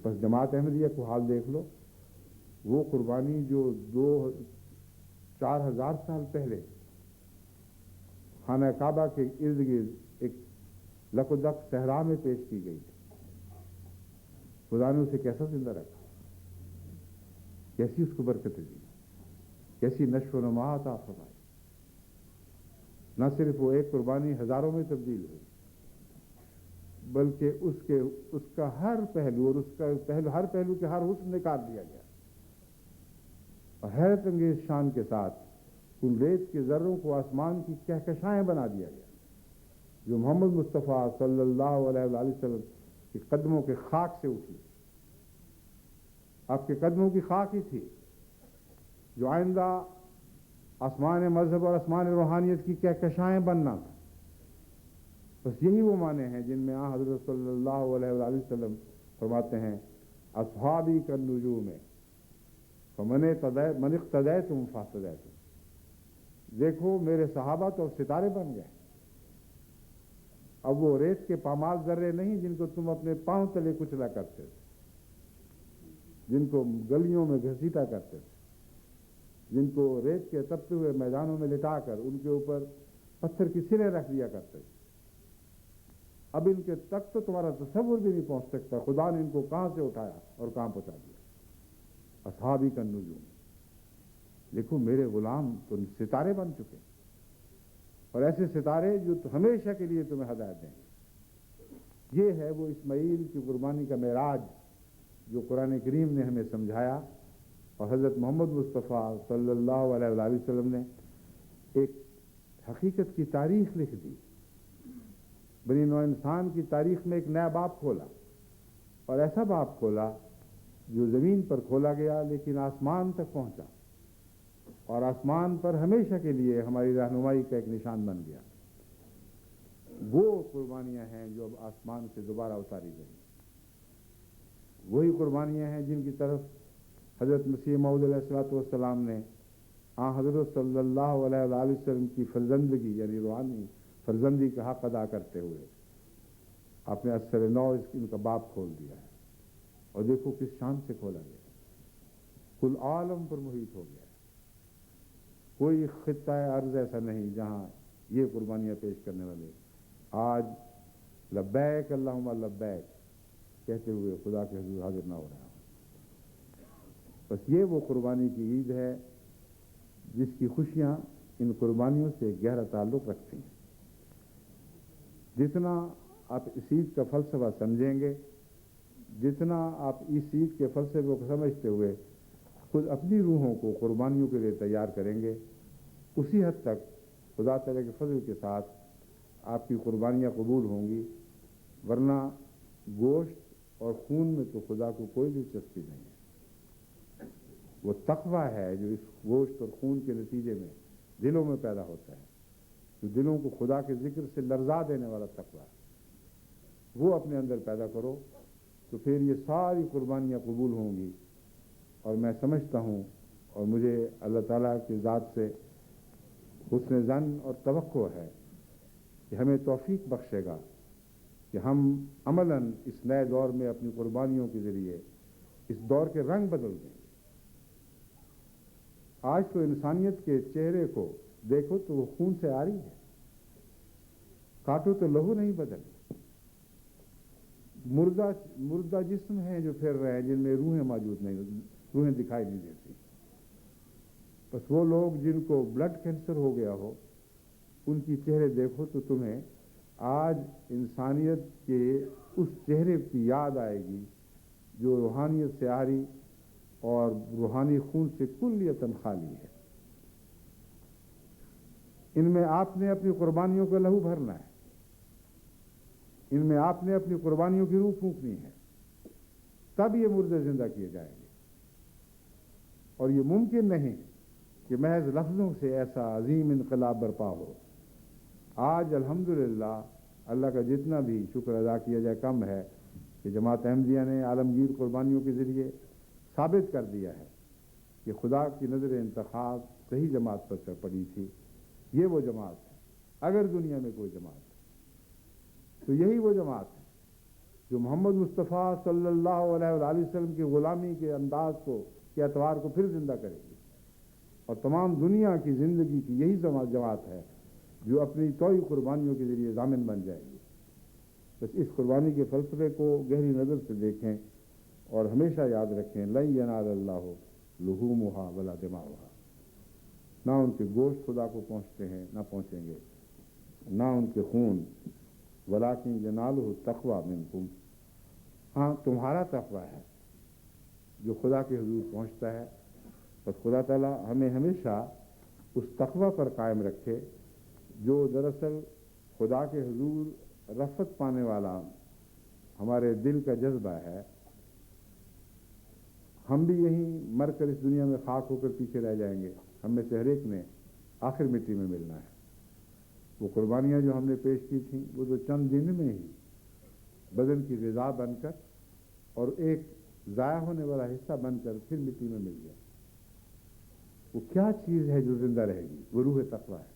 بس جماعت احمدیہ کو حال دیکھ لو، وہ قربانی جو 4,000 سال پہلے خانہ کعبہ کے ارد گرد ایک لک و دک صحرا میں پیش کی گئی تھی، خدا نے اسے کیسا زندہ رکھا، کیسی اس کو برکتیں دی، کیسی نشو و نما عطا فرمائی. نہ صرف وہ ایک قربانی ہزاروں میں تبدیل ہوئی بلکہ اس کا ہر پہلو اور ہر پہلو کے ہر حسن نکال دیا گیا، اور حیرت انگیز شان کے ساتھ ان ریت کے ذروں کو آسمان کی کہکشائیں بنا دیا گیا جو محمد مصطفیٰ صلی اللہ علیہ وآلہ وسلم کے قدموں کے خاک سے اٹھی. آپ کے قدموں کی خاک ہی تھی جو آئندہ آسمان مذہب اور آسمان روحانیت کی کہکشائیں بننا تھا. بس یہی وہ معنی ہیں جن میں حضرت صلی اللہ علیہ وآلہ وسلم فرماتے ہیں اصحابی کالنجوم فمن اقتدیتم فاہتدیتم. دیکھو میرے صحابہ تو ستارے بن گئے، اب وہ ریت کے پامال ذرے نہیں جن کو تم اپنے پاؤں تلے کچلا کرتے تھے، جن کو گلیوں میں گھسیٹا کرتے تھے، جن کو ریت کے تپتے ہوئے میدانوں میں لٹا کر ان کے اوپر پتھر کی سریں رکھ دیا کرتے تھے. اب ان کے تک تو تمہارا تصور بھی نہیں پہنچ سکتا خدا نے ان کو کہاں سے اٹھایا اور کہاں پہنچا دیا. اصحابی کالنجوم، دیکھو میرے غلام تو ستارے بن چکے، اور ایسے ستارے جو ہمیشہ کے لیے تمہیں ہدایت دیں گے. یہ ہے وہ اسماعیل کی قربانی کا معراج جو قرآن کریم نے ہمیں سمجھایا، اور حضرت محمد مصطفیٰ صلی اللہ علیہ وآلہ وسلم نے ایک حقیقت کی تاریخ لکھ دی. بنی نوع انسان کی تاریخ میں ایک نیا باب کھولا، اور ایسا باب کھولا جو زمین پر کھولا گیا لیکن آسمان تک پہنچا، اور آسمان پر ہمیشہ کے لیے ہماری رہنمائی کا ایک نشان بن گیا. وہ قربانیاں ہیں جو اب آسمان سے دوبارہ اتاری گئی، وہی قربانیاں ہیں جن کی طرف حضرت مسیح موعود علیہ الصلوۃ والسلام نے حضرت صلی اللہ علیہ وآلہ وسلم کی فرزندگی یعنی روحانی فرزندی کا حق ادا کرتے ہوئے آپ نے اثر نو ان کا باب کھول دیا ہے. اور دیکھو کس شان سے کھولا گیا، کل عالم پر محیط ہو گیا. کوئی خطہ ارض ایسا نہیں جہاں یہ قربانیاں پیش کرنے والے آج لبیک اللہم لبیک کہتے ہوئے خدا کے حضور حاضر نہ ہو رہا. بس یہ وہ قربانی کی عید ہے جس کی خوشیاں ان قربانیوں سے گہرا تعلق رکھتی ہیں. جتنا آپ اس عید کا فلسفہ سمجھیں گے، جتنا آپ اس عید کے فلسفے کو سمجھتے ہوئے خود اپنی روحوں کو قربانیوں کے لیے تیار کریں گے، اسی حد تک خدا تعالیٰ کے فضل کے ساتھ آپ کی قربانیاں قبول ہوں گی. ورنہ گوشت اور خون میں تو خدا کو کوئی دلچسپی نہیں ہے. وہ تقوی ہے جو اس گوشت اور خون کے نتیجے میں دلوں میں پیدا ہوتا ہے، جو دلوں کو خدا کے ذکر سے لرزا دینے والا تقوی ہے، وہ اپنے اندر پیدا کرو، تو پھر یہ ساری قربانیاں قبول ہوں گی۔ اور میں سمجھتا ہوں اور مجھے اللہ تعالیٰ کی ذات سے حسن ظن اور توقع ہے کہ ہمیں توفیق بخشے گا کہ ہم عملاً اس نئے دور میں اپنی قربانیوں کے ذریعے اس دور کے رنگ بدل دیں گے۔ آج تو انسانیت کے چہرے کو دیکھو تو وہ خون سے آری ہے، کاٹو تو لہو نہیں بدل، مردہ جسم ہیں جو پھر رہے ہیں جن میں روحیں موجود نہیں، روحیں دکھائی نہیں دیتی۔ بس وہ لوگ جن کو بلڈ کینسر ہو گیا ہو ان کی چہرے دیکھو تو تمہیں آج انسانیت کے اس چہرے کی یاد آئے گی جو روحانیت سے آری اور روحانی خون سے کلیتاً خالی ہے۔ ان میں آپ نے اپنی قربانیوں کا لہو بھرنا ہے، ان میں آپ نے اپنی قربانیوں کی روح پھونکنی ہے، تب یہ مردے زندہ کیے جائیں گے۔ اور یہ ممکن نہیں کہ محض لفظوں سے ایسا عظیم انقلاب برپا ہو۔ آج الحمدللہ اللہ کا جتنا بھی شکر ادا کیا جائے کم ہے کہ جماعت احمدیہ نے عالمگیر قربانیوں کے ذریعے ثابت کر دیا ہے کہ خدا کی نظر انتخاب صحیح جماعت پر پڑی تھی۔ یہ وہ جماعت ہے، اگر دنیا میں کوئی جماعت ہے تو یہی وہ جماعت ہے جو محمد مصطفیٰ صلی اللہ علیہ وآلہ وسلم کی غلامی کے انداز کو کے اعتبار کو پھر زندہ کرے گی، اور تمام دنیا کی زندگی کی یہی جماعت ہے جو اپنی توئی قربانیوں کے ذریعے ضامن بن جائے گی۔ بس اس قربانی کے فلسفے کو گہری نظر سے دیکھیں اور ہمیشہ یاد رکھیں، لن ینال اللہ لحومھا ولا دماؤھا، نہ ان کے گوشت خدا کو پہنچتے ہیں نہ پہنچیں گے، نہ ان کے خون، ولکن ینالہ التقوی منکم، ہاں تمہارا تقوی ہے جو خدا کے حضور پہنچتا ہے۔ بس خدا تعالیٰ ہمیں ہمیشہ اس تقوی پر قائم رکھے جو دراصل خدا کے حضور رفعت پانے والا ہمارے دل کا جذبہ ہے۔ ہم بھی یہیں مر کر اس دنیا میں خاک ہو کر پیچھے رہ جائیں گے، ہم میں سے ہر ایک نے آخر مٹی میں ملنا ہے۔ وہ قربانیاں جو ہم نے پیش کی تھیں وہ تو چند دن میں ہی بدن کی غذا بن کر اور ایک ضائع ہونے والا حصہ بن کر پھر مٹی میں مل گیا۔ وہ کیا چیز ہے جو زندہ رہے گی؟ وہ روح تقوی ہے۔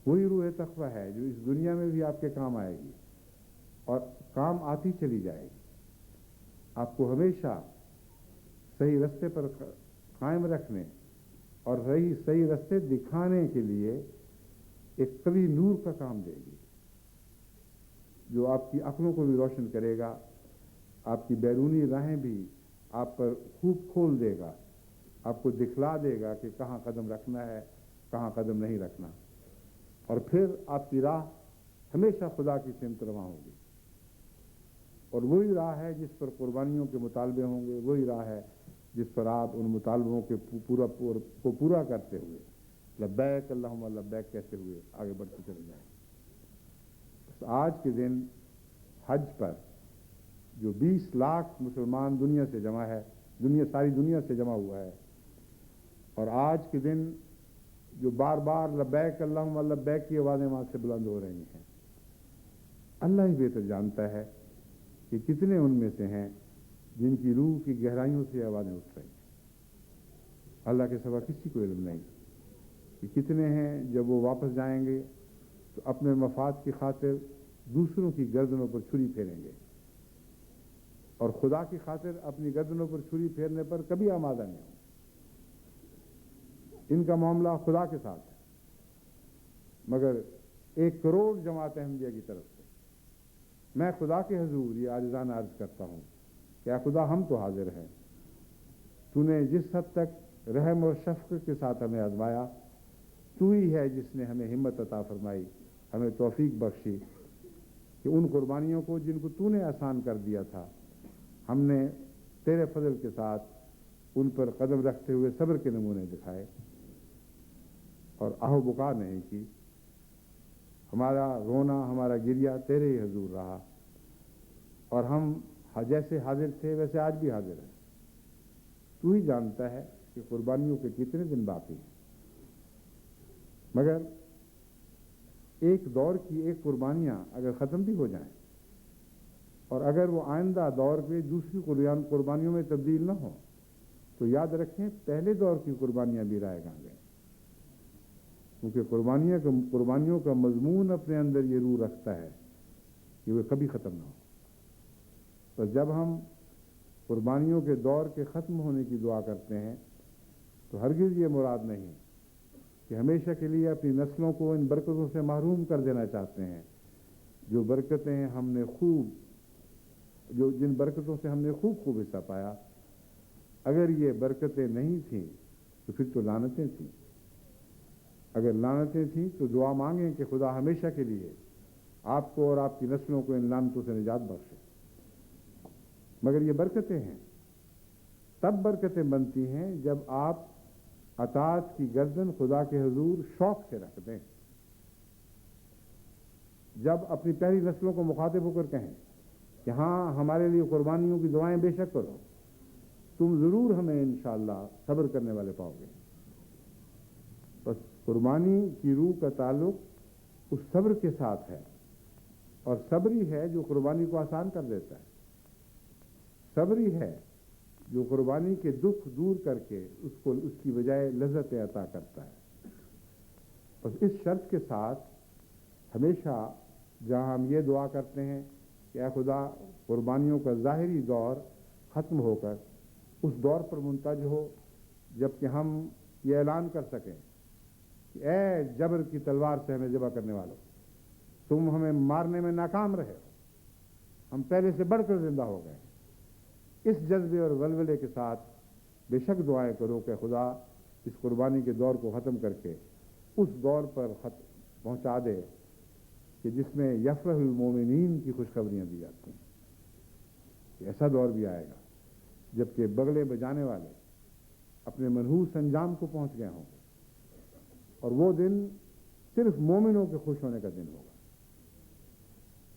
وہی روح تقوی ہے جو اس دنیا میں بھی آپ کے کام آئے گی اور کام آتی چلی جائے گی، آپ کو ہمیشہ صحیح رستے پر قائم رکھنے اور صحیح رستے دکھانے کے لیے ایک قوی نور کا کام دے گی جو آپ کی عقلوں کو بھی روشن کرے گا، آپ کی بیرونی راہیں بھی آپ پر خوب کھول دے گا، آپ کو دکھلا دے گا کہ کہاں قدم رکھنا ہے کہاں قدم نہیں رکھنا، اور پھر آپ کی راہ ہمیشہ خدا کی سمت رواں ہوگی۔ اور وہی راہ ہے جس پر قربانیوں کے مطالبے ہوں گے، وہی راہ ہے جس پر آپ ان مطالبوں کے پورا کرتے ہوئے لبیک اللہم لبیک کہتے ہوئے آگے بڑھتے چلے جائیں۔ بس آج کے دن حج پر جو 20 لاکھ مسلمان دنیا سے جمع ہے، ساری دنیا سے جمع ہوا ہے، اور آج کے دن جو بار بار لبیک اللہم لبیک کی آوازیں وہاں سے بلند ہو رہی ہیں، اللہ ہی بہتر جانتا ہے کہ کتنے ان میں سے ہیں جن کی روح کی گہرائیوں سے آوازیں اٹھ رہی ہیں۔ اللہ کے سوا کسی کو علم نہیں کہ کتنے ہیں جب وہ واپس جائیں گے تو اپنے مفاد کی خاطر دوسروں کی گردنوں پر چھری پھیریں گے، اور خدا کی خاطر اپنی گردنوں پر چھری پھیرنے پر کبھی آمادہ نہیں ہوں۔ ان کا معاملہ خدا کے ساتھ ہے، مگر 1 کروڑ جماعت احمدیہ کی طرف سے میں خدا کے حضور یہ عاجزانہ عرض کرتا ہوں کہ اے خدا ہم تو حاضر ہیں، تو نے جس حد تک رحم اور شفقت کے ساتھ ہمیں آزمایا، تو ہی ہے جس نے ہمیں ہمت عطا فرمائی، ہمیں توفیق بخشی کہ ان قربانیوں کو جن کو تو نے آسان کر دیا تھا، ہم نے تیرے فضل کے ساتھ ان پر قدم رکھتے ہوئے صبر کے نمونے دکھائے اور آہ بکا نہیں کی۔ ہمارا رونا، ہمارا گریہ تیرے ہی حضور رہا، اور ہم جیسے حاضر تھے ویسے آج بھی حاضر ہیں۔ تو ہی جانتا ہے کہ قربانیوں کے کتنے دن باقی ہیں، مگر ایک دور کی ایک قربانیاں اگر ختم بھی ہو جائیں اور اگر وہ آئندہ دور پہ دوسری قربانیوں میں تبدیل نہ ہو تو یاد رکھیں پہلے دور کی قربانیاں بھی رائے گاں گئے، کیونکہ قربانیوں کا مضمون اپنے اندر یہ روح رکھتا ہے کہ وہ کبھی ختم نہ ہو۔ تو جب ہم قربانیوں کے دور کے ختم ہونے کی دعا کرتے ہیں تو ہرگز یہ مراد نہیں کہ ہمیشہ کے لیے اپنی نسلوں کو ان برکتوں سے محروم کر دینا چاہتے ہیں، جو برکتیں جن برکتوں سے ہم نے خوب حصہ پایا۔ اگر یہ برکتیں نہیں تھیں تو پھر تو لعنتیں تھیں، اگر لعنتیں تھیں تو دعا مانگیں کہ خدا ہمیشہ کے لیے آپ کو اور آپ کی نسلوں کو ان لعنتوں سے نجات بخشے۔ مگر یہ برکتیں ہیں، تب برکتیں بنتی ہیں جب آپ اطاعت کی گردن خدا کے حضور شوق سے رکھ دیں، جب اپنی پہلی نسلوں کو مخاطب ہو کر کہیں کہ ہاں ہمارے لیے قربانیوں کی دعائیں بے شک کرو، تم ضرور ہمیں انشاءاللہ صبر کرنے والے پاؤ گے۔ بس قربانی کی روح کا تعلق اس صبر کے ساتھ ہے، اور صبر ہی ہے جو قربانی کو آسان کر دیتا ہے، صبر ہی ہے جو قربانی کے دکھ دور کر کے اس کی بجائے لذت عطا کرتا ہے۔ بس اس شرط کے ساتھ ہمیشہ جہاں ہم یہ دعا کرتے ہیں کہ اے خدا قربانیوں کا ظاہری دور ختم ہو کر اس دور پر منتج ہو جب کہ ہم یہ اعلان کر سکیں کہ اے جبر کی تلوار سے ہمیں ذبح کرنے والوں، تم ہمیں مارنے میں ناکام رہے ہو، ہم پہلے سے بڑھ کر زندہ ہو گئے۔ اس جذبے اور ولولے کے ساتھ بے شک دعائیں کرو کہ خدا اس قربانی کے دور کو ختم کر کے اس دور پر پہنچا دے کہ جس میں یفرح المومنین کی خوشخبریاں دی جاتی ہیں۔ ایسا دور بھی آئے گا جبکہ بغلے بجانے والے اپنے منحوس انجام کو پہنچ گئے ہوں گے، اور وہ دن صرف مومنوں کے خوش ہونے کا دن ہوگا۔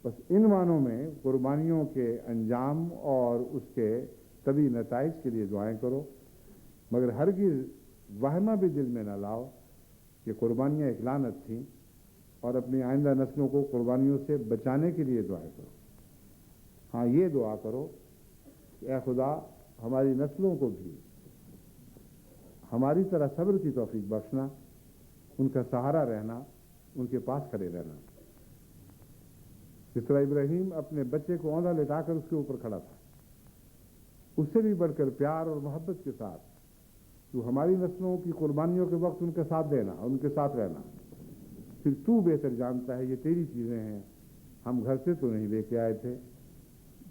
بس ان معنوں میں قربانیوں کے انجام اور اس کے طبی نتائج کے لیے دعائیں کرو، مگر ہرگز وہمہ بھی دل میں نہ لاؤ کہ قربانیاں ایک لعنت تھیں، اور اپنی آئندہ نسلوں کو قربانیوں سے بچانے کے لیے دعائیں کرو۔ ہاں یہ دعا کرو کہ اے خدا ہماری نسلوں کو بھی ہماری طرح صبر کی توفیق بخشنا، ان کا سہارا رہنا، ان کے پاس کھڑے رہنا۔ جس طرح ابراہیم اپنے بچے کو اوندا لٹا کر اس کے اوپر کھڑا تھا، اس سے بھی بڑھ کر پیار اور محبت کے ساتھ تو ہماری نسلوں کی قربانیوں کے وقت ان کے ساتھ دینا اور ان کے ساتھ رہنا۔ پھر تو بہتر جانتا ہے، یہ تیری چیزیں ہیں، ہم گھر سے تو نہیں لے کے آئے تھے،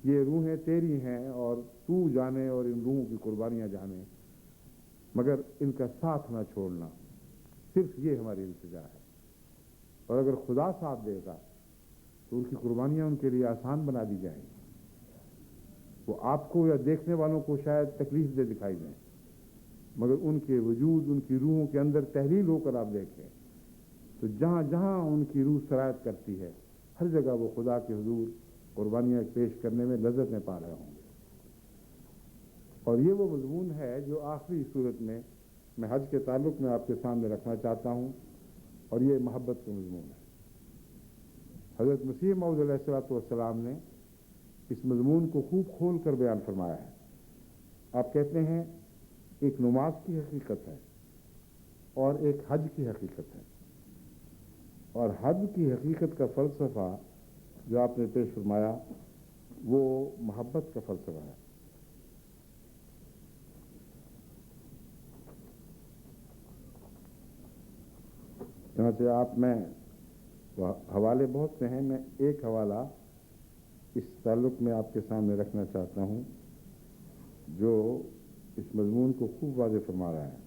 یہ روحیں تیری ہیں اور تو جانے اور ان روحوں کی قربانیاں جانے، مگر ان کا ساتھ نہ چھوڑنا، صرف یہ ہماری التجا ہے۔ اور اگر خدا ساتھ دے گا تو ان کی قربانیاں ان کے لیے آسان بنا دی جائیں گی۔ وہ آپ کو یا دیکھنے والوں کو شاید تکلیف دے دکھائی دیں، مگر ان کے وجود، ان کی روحوں کے اندر تحلیل ہو کر آپ دیکھیں تو جہاں جہاں ان کی روح سرایت کرتی ہے، ہر جگہ وہ خدا کے حضور قربانیاں پیش کرنے میں لذتیں پا رہے ہوں گے۔ اور یہ وہ مضمون ہے جو آخری صورت میں حج کے تعلق میں آپ کے سامنے رکھنا چاہتا ہوں، اور یہ محبت کا مضمون ہے۔ حضرت مسیح موعود علیہ الصلوۃ والسلام نے اس مضمون کو خوب کھول کر بیان فرمایا ہے۔ آپ کہتے ہیں ایک نماز کی حقیقت ہے اور ایک حج کی حقیقت ہے، اور حج کی حقیقت کا فلسفہ جو آپ نے پیش فرمایا وہ محبت کا فلسفہ ہے۔ چنانچہ آپ میں حوالے بہت سے ہیں، میں ایک حوالہ اس تعلق میں آپ کے سامنے رکھنا چاہتا ہوں جو اس مضمون کو خوب واضح فرما رہا ہے۔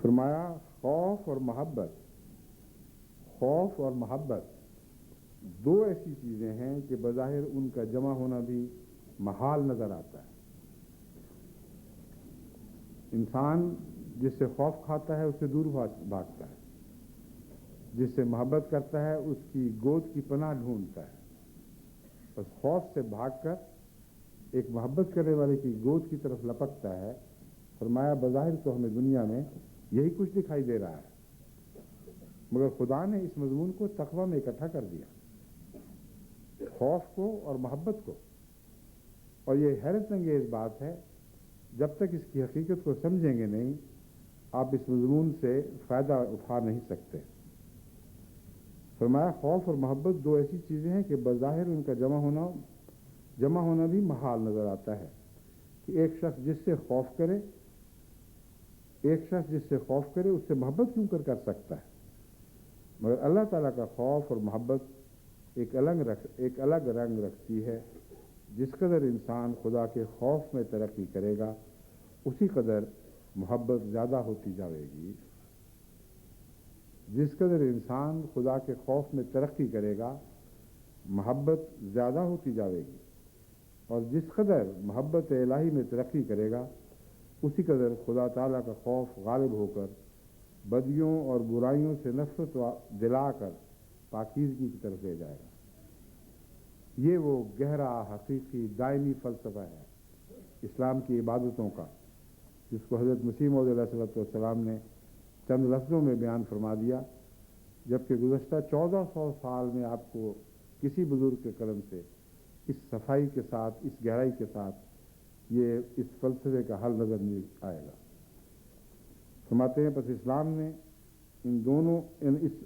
فرمایا خوف اور محبت دو ایسی چیزیں ہیں کہ بظاہر ان کا جمع ہونا بھی محال نظر آتا ہے۔ انسان جس سے خوف کھاتا ہے اس سے دور بھاگتا ہے، جس سے محبت کرتا ہے اس کی گود کی پناہ ڈھونڈتا ہے، بس خوف سے بھاگ کر ایک محبت کرنے والے کی گود کی طرف لپکتا ہے۔ فرمایا بظاہر تو ہمیں دنیا میں یہی کچھ دکھائی دے رہا ہے، مگر خدا نے اس مضمون کو تقویٰ میں اکٹھا کر دیا، خوف کو اور محبت کو۔ اور یہ حیرت انگیز بات ہے، جب تک اس کی حقیقت کو سمجھیں گے نہیں، آپ اس مضمون سے فائدہ اٹھا نہیں سکتے۔ فرمایا خوف اور محبت دو ایسی چیزیں ہیں کہ بظاہر ان کا جمع ہونا بھی محال نظر آتا ہے، کہ ایک شخص جس سے خوف کرے اس سے محبت کیوں کر سکتا ہے، مگر اللہ تعالیٰ کا خوف اور محبت ایک الگ رنگ رکھتی ہے۔ جس قدر انسان خدا کے خوف میں ترقی کرے گا اسی قدر محبت زیادہ ہوتی جائے گی۔ جس قدر انسان خدا کے خوف میں ترقی کرے گا محبت زیادہ ہوتی جائے گی، اور جس قدر محبت الہی میں ترقی کرے گا اسی قدر خدا تعالیٰ کا خوف غالب ہو کر بدیوں اور برائیوں سے نفرت دلا کر پاکیزگی کی طرف لے جائے گا۔ یہ وہ گہرا حقیقی دائمی فلسفہ ہے اسلام کی عبادتوں کا، جس کو حضرت مسیح موعود علیہ السلام نے چند لفظوں میں بیان فرما دیا، جبکہ گزشتہ 1400 سال میں آپ کو کسی بزرگ کے قلم سے اس صفائی کے ساتھ، اس گہرائی کے ساتھ یہ اس فلسفے کا حل نظر نہیں آئے گا۔ فرماتے ہیں پس اسلام نے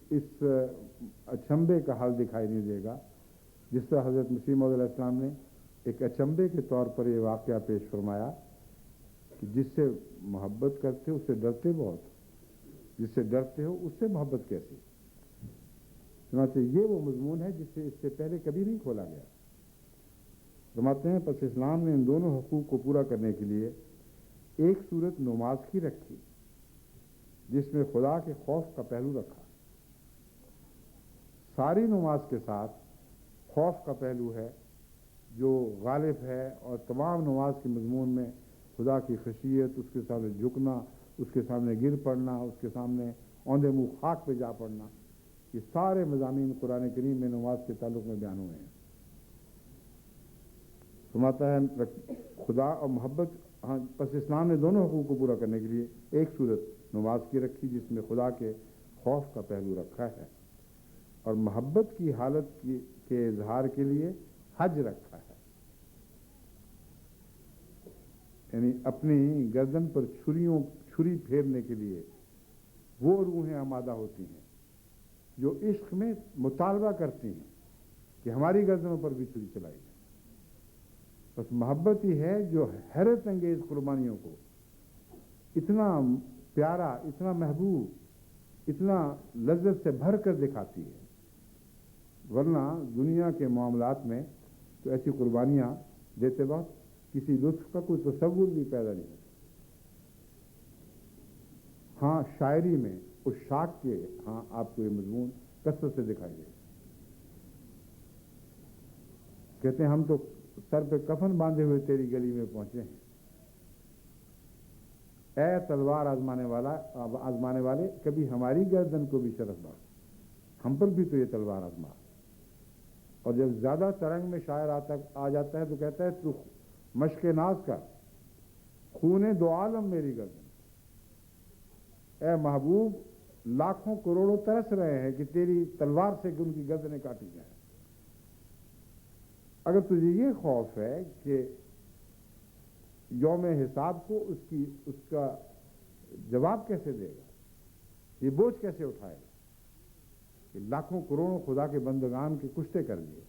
اس اچنبے کا حل دکھائی نہیں دے گا، جس طرح حضرت مسیح موعود علیہ السلام نے ایک اچنبے کے طور پر یہ واقعہ پیش فرمایا کہ جس سے محبت کرتے ہو اس سے ڈرتے بہت، جس سے ڈرتے ہو اس سے محبت کیسی؟ چنانچہ یہ وہ مضمون ہے جس سے پہلے کبھی نہیں کھولا گیا۔ فرماتے ہیں پس اسلام نے ان دونوں حقوق کو پورا کرنے کے لیے ایک صورت نماز کی رکھی، جس میں خدا کے خوف کا پہلو رکھا۔ ساری نماز کے ساتھ خوف کا پہلو ہے جو غالب ہے، اور تمام نماز کے مضمون میں خدا کی خشیت، اس کے سامنے جھکنا، اس کے سامنے گر پڑنا، اس کے سامنے اوندے منہ خاک پہ جا پڑنا، یہ سارے مضامین قرآن کریم میں نماز کے تعلق میں بیان ہوئے ہیں۔ فرماتا ہے خدا اور محبت، پس اسلام نے دونوں حقوق کو پورا کرنے کے لیے ایک صورت نماز کی رکھی، جس میں خدا کے خوف کا پہلو رکھا ہے، اور محبت کی حالت کے اظہار کے لیے حج رکھا ہے، یعنی اپنی گردن پر چھری پھیرنے کے لیے وہ روحیں آمادہ ہوتی ہیں جو عشق میں مطالبہ کرتی ہیں کہ ہماری گردنوں پر بھی چھری چلائی جائے۔ بس محبت ہی ہے جو حیرت انگیز قربانیوں کو اتنا پیارا، اتنا محبوب، اتنا لذت سے بھر کر دکھاتی ہے، ورنہ دنیا کے معاملات میں تو ایسی قربانیاں دیتے وقت کسی لطف کا کوئی تصور بھی پیدا نہیں ہوتا۔ ہاں شاعری میں اس شاک کے آپ کو یہ مضمون کثرت سے دکھائی دے، کہتے ہیں ہم تو سر پہ کفن باندھے ہوئے تیری گلی میں پہنچے ہیں، اے تلوار آزمانے والے کبھی ہماری گردن کو بھی شرف بخش، ہم پر بھی تو یہ تلوار آزما۔ اور جب زیادہ ترنگ میں شاعر آ جاتا ہے تو کہتا ہے تو مشق ناز کا خونے دو عالم میری گردن، اے محبوب لاکھوں کروڑوں ترس رہے ہیں کہ تیری تلوار سے ان کی گردنیں کاٹی جائیں۔ اگر تجھے یہ خوف ہے کہ یوم حساب کو اس کا جواب کیسے دے گا، یہ بوجھ کیسے اٹھائے گا کہ لاکھوں کروڑوں خدا کے بندگان کے کشتے کر لیے،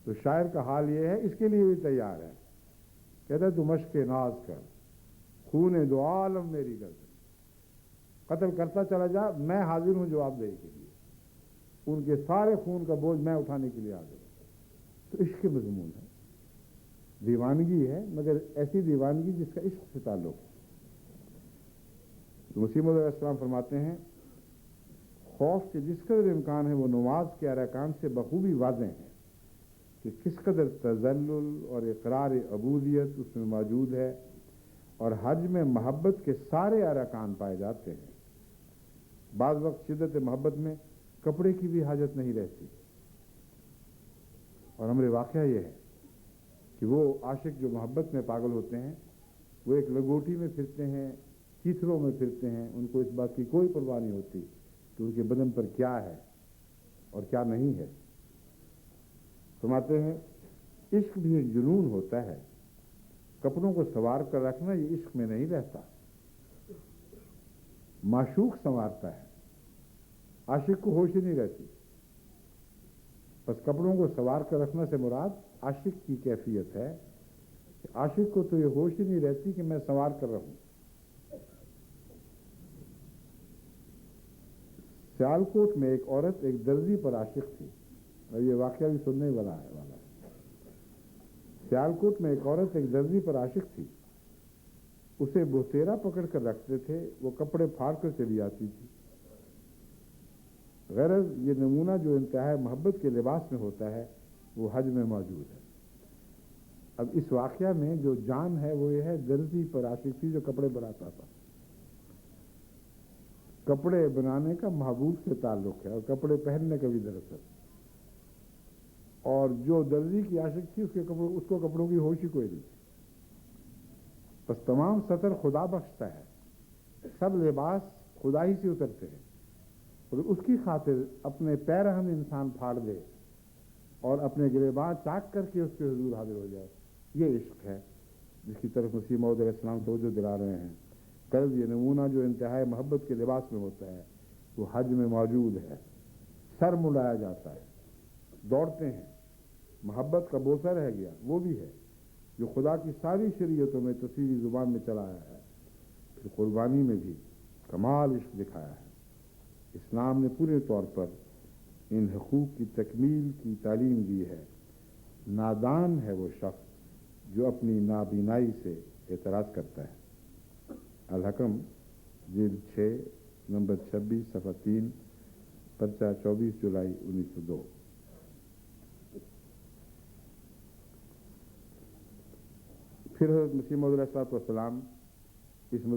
تو شاعر کا حال یہ ہے، اس کے لیے بھی تیار ہے، کہتا ہے تو مشق ناز کر خون دو عالم میری گردن، قتل کرتا چلا جا، میں حاضر ہوں جواب دہی کے لیے، ان کے سارے خون کا بوجھ میں اٹھانے کے لیے حاضر ہوں۔ تو عشق کے مضمون ہے، دیوانگی ہے، مگر ایسی دیوانگی جس کا عشق سے تعلق ہے۔ تو مسیح موعود علیہ السلام فرماتے ہیں خوف کے جس قدر امکان ہے وہ نماز کے ارکان سے بخوبی واضح ہے کہ کس قدر تذلل اور اقرار عبودیت اس میں موجود ہے، اور حج میں محبت کے سارے ارکان پائے جاتے ہیں۔ بعض وقت شدت محبت میں کپڑے کی بھی حاجت نہیں رہتی، اور ہمارے واقعہ یہ ہے کہ وہ عاشق جو محبت میں پاگل ہوتے ہیں وہ ایک لنگوٹی میں پھرتے ہیں، چیتھروں میں پھرتے ہیں، ان کو اس بات کی کوئی پرواہ نہیں ہوتی کہ ان کے بدن پر کیا ہے اور کیا نہیں ہے۔ فرماتے ہیں عشق بھی ایک جنون ہوتا ہے، کپڑوں کو سنوار کر رکھنا یہ عشق میں نہیں رہتا، معشوق سنوارتا ہے، عاشق کو ہوش ہی نہیں رہتی۔ بس کپڑوں کو سنوار کر رکھنا سے مراد عاشق کی کیفیت ہے کہ عاشق کو تو یہ ہوش ہی نہیں رہتی کہ میں سنوار کر رہوں۔ سیالکوٹ میں ایک عورت ایک درزی پر عاشق تھی، اور یہ واقعہ بھی سننے والا ہے۔ سیالکوٹ میں ایک عورت ایک درزی پر عاشق تھی، اسے بہتیرا پکڑ کر رکھتے تھے، وہ کپڑے پھاڑ کر چلی آتی تھی۔ غرض یہ نمونہ جو انتہائی محبت کے لباس میں ہوتا ہے وہ حج میں موجود ہے۔ اب اس واقعہ میں جو جان ہے وہ یہ ہے درزی پر عاشق تھی جو کپڑے بناتا تھا۔ کپڑے بنانے کا محبوب سے تعلق ہے اور کپڑے پہننے کا بھی دراصل، اور جو درزی کی عاشق تھی اس کو کپڑوں کی ہوش ہی کوئی نہیں تھی۔ بس تمام سطر خدا بخشتا ہے، سب لباس خدا ہی سے اترتے ہیں، اور اس کی خاطر اپنے پیرہن انسان پھاڑ دے اور اپنے گریباں چاک کر کے اس کے حضور حاضر ہو جائے، یہ عشق ہے جس کی طرف مسیح موعود علیہ السلام توجہ دلا رہے ہیں۔ قرض یہ نمونہ جو انتہائی محبت کے لباس میں ہوتا ہے وہ حج میں موجود ہے۔ سر مڑایا جاتا ہے، دوڑتے ہیں، محبت کا بوسہ رہ گیا وہ بھی ہے جو خدا کی ساری شریعتوں میں تصویری زبان میں چلا آیا ہے۔ پھر قربانی میں بھی کمال عشق دکھایا ہے۔ اسلام نے پورے طور پر ان حقوق کی تکمیل کی تعلیم دی ہے۔ نادان ہے وہ شخص جو اپنی نابینائی سے اعتراض کرتا ہے۔ الحکم جلد 6 نمبر 26 صفحہ 3 پرچہ 24 جولائی 1902۔ پھر حضرت مسیح موعود علیہ السلام اسی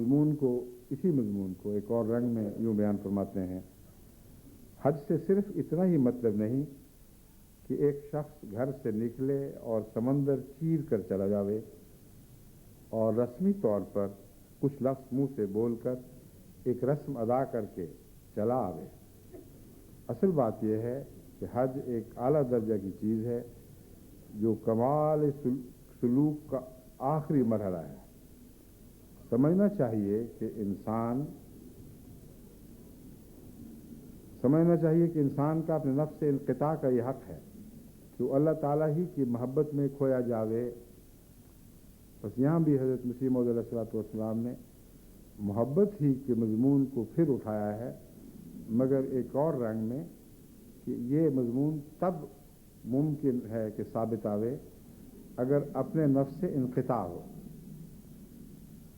مضمون کو ایک اور رنگ میں یوں بیان فرماتے ہیں، حج سے صرف اتنا ہی مطلب نہیں کہ ایک شخص گھر سے نکلے اور سمندر چیر کر چلا جاوے اور رسمی طور پر کچھ لفظ منہ سے بول کر ایک رسم ادا کر کے چلا آوے۔ اصل بات یہ ہے کہ حج ایک اعلیٰ درجہ کی چیز ہے جو کمال سلوک کا آخری مرحلہ ہے۔ سمجھنا چاہیے کہ انسان کا اپنے نفس سے انقطاع کا یہ حق ہے کہ وہ اللہ تعالیٰ ہی کی محبت میں کھویا جاوے۔ بس یہاں بھی حضرت مسیح موعود علیہ السلام نے محبت ہی کے مضمون کو پھر اٹھایا ہے، مگر ایک اور رنگ میں کہ یہ مضمون تب ممکن ہے کہ ثابت آوے اگر اپنے نفس سے انقطاع ہو،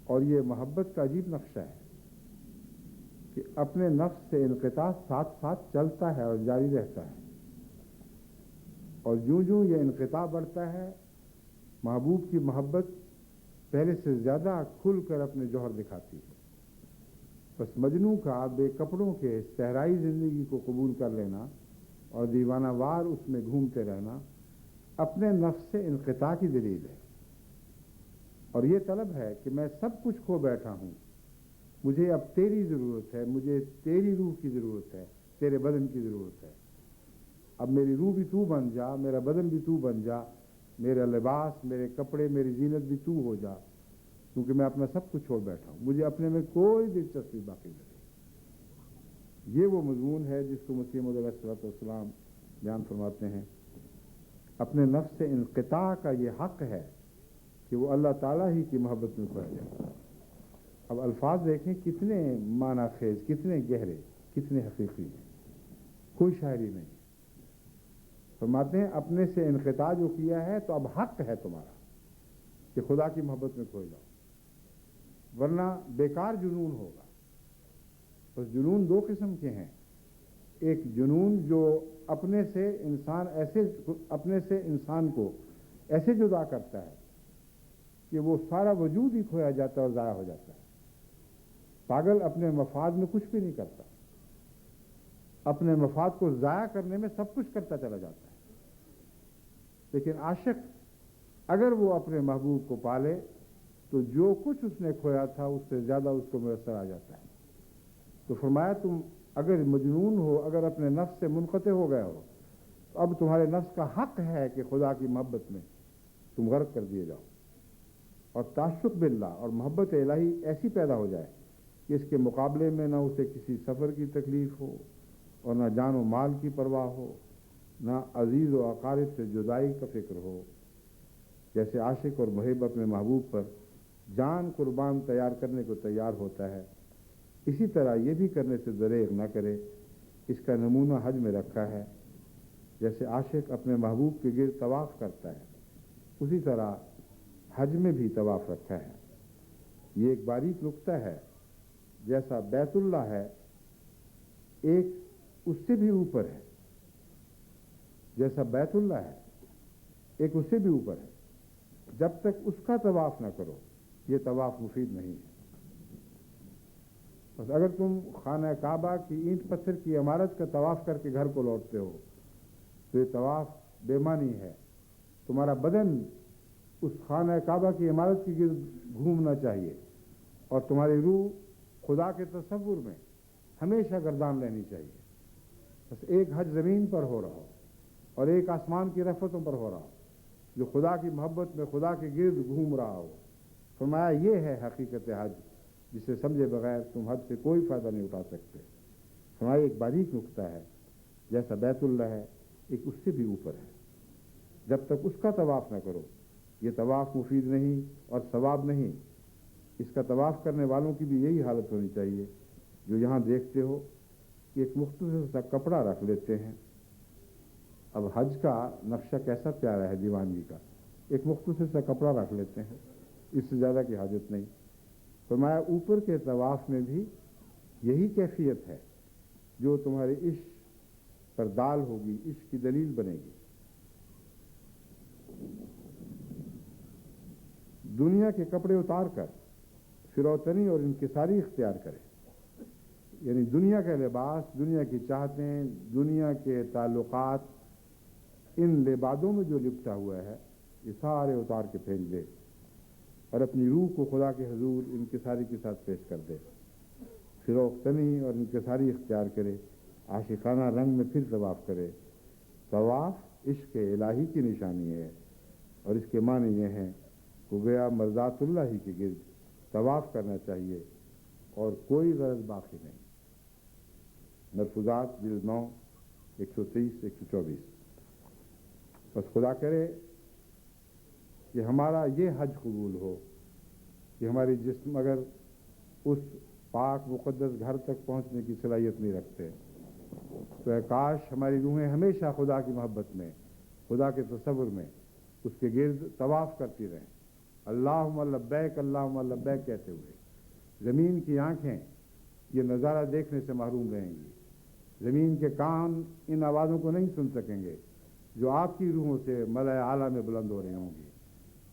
اور یہ محبت کا عجیب نقشہ ہے کہ اپنے نفس سے انقطاع ساتھ ساتھ چلتا ہے اور جاری رہتا ہے، اور جوں یہ انقطاع بڑھتا ہے محبوب کی محبت پہلے سے زیادہ کھل کر اپنے جوہر دکھاتی ہے۔ بس مجنوں کا بے کپڑوں کے صحرائی زندگی کو قبول کر لینا اور دیوانہ وار اس میں گھومتے رہنا اپنے نفس سے انقطاع کی دلیل ہے، اور یہ طلب ہے کہ میں سب کچھ کھو بیٹھا ہوں، مجھے اب تیری ضرورت ہے، مجھے تیری روح کی ضرورت ہے، تیرے بدن کی ضرورت ہے۔ اب میری روح بھی تو بن جا، میرا بدن بھی تو بن جا، میرا لباس، میرے کپڑے، میری زینت بھی تو ہو جا، کیونکہ میں اپنا سب کچھ چھوڑ بیٹھا ہوں، مجھے اپنے میں کوئی دلچسپی باقی نہیں۔ یہ وہ مضمون ہے جس کو مسیح موعود علیہ السلام بیان فرماتے ہیں۔ اپنے نفس سے انقطاع کا یہ حق ہے کہ وہ اللہ تعالیٰ ہی کی محبت میں کھویا جائے۔ اب الفاظ دیکھیں کتنے معنی خیز، کتنے گہرے، کتنے حقیقی ہیں، کوئی شاعری نہیں۔ فرماتے ہیں اپنے سے انقطاع جو کیا ہے تو اب حق ہے تمہارا کہ خدا کی محبت میں کھو جاؤ، ورنہ بیکار جنون ہوگا۔ بس جنون دو قسم کے ہیں، ایک جنون جو اپنے سے انسان کو ایسے جدا کرتا ہے کہ وہ سارا وجود ہی کھویا جاتا ہے اور ضائع ہو جاتا ہے۔ پاگل اپنے مفاد میں کچھ بھی نہیں کرتا، اپنے مفاد کو ضائع کرنے میں سب کچھ کرتا چلا جاتا ہے۔ لیکن عاشق اگر وہ اپنے محبوب کو پالے تو جو کچھ اس نے کھویا تھا اس سے زیادہ اس کو میسر آ جاتا ہے۔ تو فرمایا تم اگر مجنون ہو، اگر اپنے نفس سے منقطع ہو گئے ہو، تو اب تمہارے نفس کا حق ہے کہ خدا کی محبت میں تم غرق کر دیے جاؤ، اور تعشق باللہ اور محبت الہی ایسی پیدا ہو جائے کہ اس کے مقابلے میں نہ اسے کسی سفر کی تکلیف ہو اور نہ جان و مال کی پرواہ ہو، نہ عزیز و اقارب سے جدائی کا فکر ہو۔ جیسے عاشق اور محب اپنے محبوب پر جان قربان تیار کرنے کو تیار ہوتا ہے، اسی طرح یہ بھی کرنے سے دریغ نہ کرے۔ اس کا نمونہ حج میں رکھا ہے۔ جیسے عاشق اپنے محبوب کے گرد طواف کرتا ہے، اسی طرح حج میں بھی طواف رکھا ہے۔ یہ ایک باریک نکتہ ہے، جیسا بیت اللہ ہے ایک اس سے بھی اوپر ہے، جیسا بیت اللہ ہے ایک اس سے بھی اوپر ہے۔ جب تک اس کا طواف نہ کرو یہ طواف مفید نہیں ہے۔ بس اگر تم خانہ کعبہ کی اینٹ پتھر کی عمارت کا طواف کر کے گھر کو لوٹتے ہو تو یہ طواف بے معنی ہے۔ تمہارا بدن اس خانہ کعبہ کی عمارت کی گرد گھومنا چاہیے، اور تمہاری روح خدا کے تصور میں ہمیشہ گردان رہنی چاہیے۔ بس ایک حج زمین پر ہو رہا ہو اور ایک آسمان کی رحمتوں پر ہو رہا ہو، جو خدا کی محبت میں خدا کے گرد گھوم رہا ہو۔ فرمایا یہ ہے حقیقت حج، جسے سمجھے بغیر تم حج سے کوئی فائدہ نہیں اٹھا سکتے۔ فرمایا ایک باریک نکتہ ہے، جیسا بیت اللہ ہے ایک اس سے بھی اوپر ہے۔ جب تک اس کا طواف نہ کرو یہ طواف مفید نہیں اور ثواب نہیں۔ اس کا طواف کرنے والوں کی بھی یہی حالت ہونی چاہیے جو یہاں دیکھتے ہو کہ ایک مختصر سا کپڑا رکھ لیتے ہیں۔ اب حج کا نقشہ کیسا پیارا ہے دیوانگی کا، ایک مختصر سا کپڑا رکھ لیتے ہیں، اس سے زیادہ کی حاجت نہیں۔ فرمایا اوپر کے طواف میں بھی یہی کیفیت ہے جو تمہارے عشق پر دال ہوگی، عشق کی دلیل بنے گی۔ دنیا کے کپڑے اتار کر فروتنی اور انکساری اختیار کرے، یعنی دنیا کا لباس، دنیا کی چاہتیں، دنیا کے تعلقات، ان لبادوں میں جو لپٹا ہوا ہے یہ سارے اتار کے پھینک دے اور اپنی روح کو خدا کے حضور انکساری کے ساتھ پیش کر دے۔ فروتنی اور انکساری اختیار کرے، عاشقانہ رنگ میں پھر طواف کرے۔ طواف عشق الہی کی نشانی ہے، اور اس کے معنی یہ ہیں کہ گویا مرضات اللہ ہی کے گرد طواف کرنا چاہیے اور کوئی غرض باقی نہیں۔ ملفوظات جلد 9 123 124۔ بس خدا کرے کہ ہمارا یہ حج قبول ہو کہ ہماری جسم اگر اس پاک مقدس گھر تک پہنچنے کی صلاحیت نہیں رکھتے تو اے کاش ہماری روحیں ہمیشہ خدا کی محبت میں، خدا کے تصور میں اس کے گرد طواف کرتی رہیں، اللہم لبیک اللہم لبیک کہتے ہوئے۔ زمین کی آنکھیں یہ نظارہ دیکھنے سے محروم رہیں گی، زمین کے کان ان آوازوں کو نہیں سن سکیں گے جو آپ کی روحوں سے ملأ اعلیٰ میں بلند ہو رہی ہوں گی۔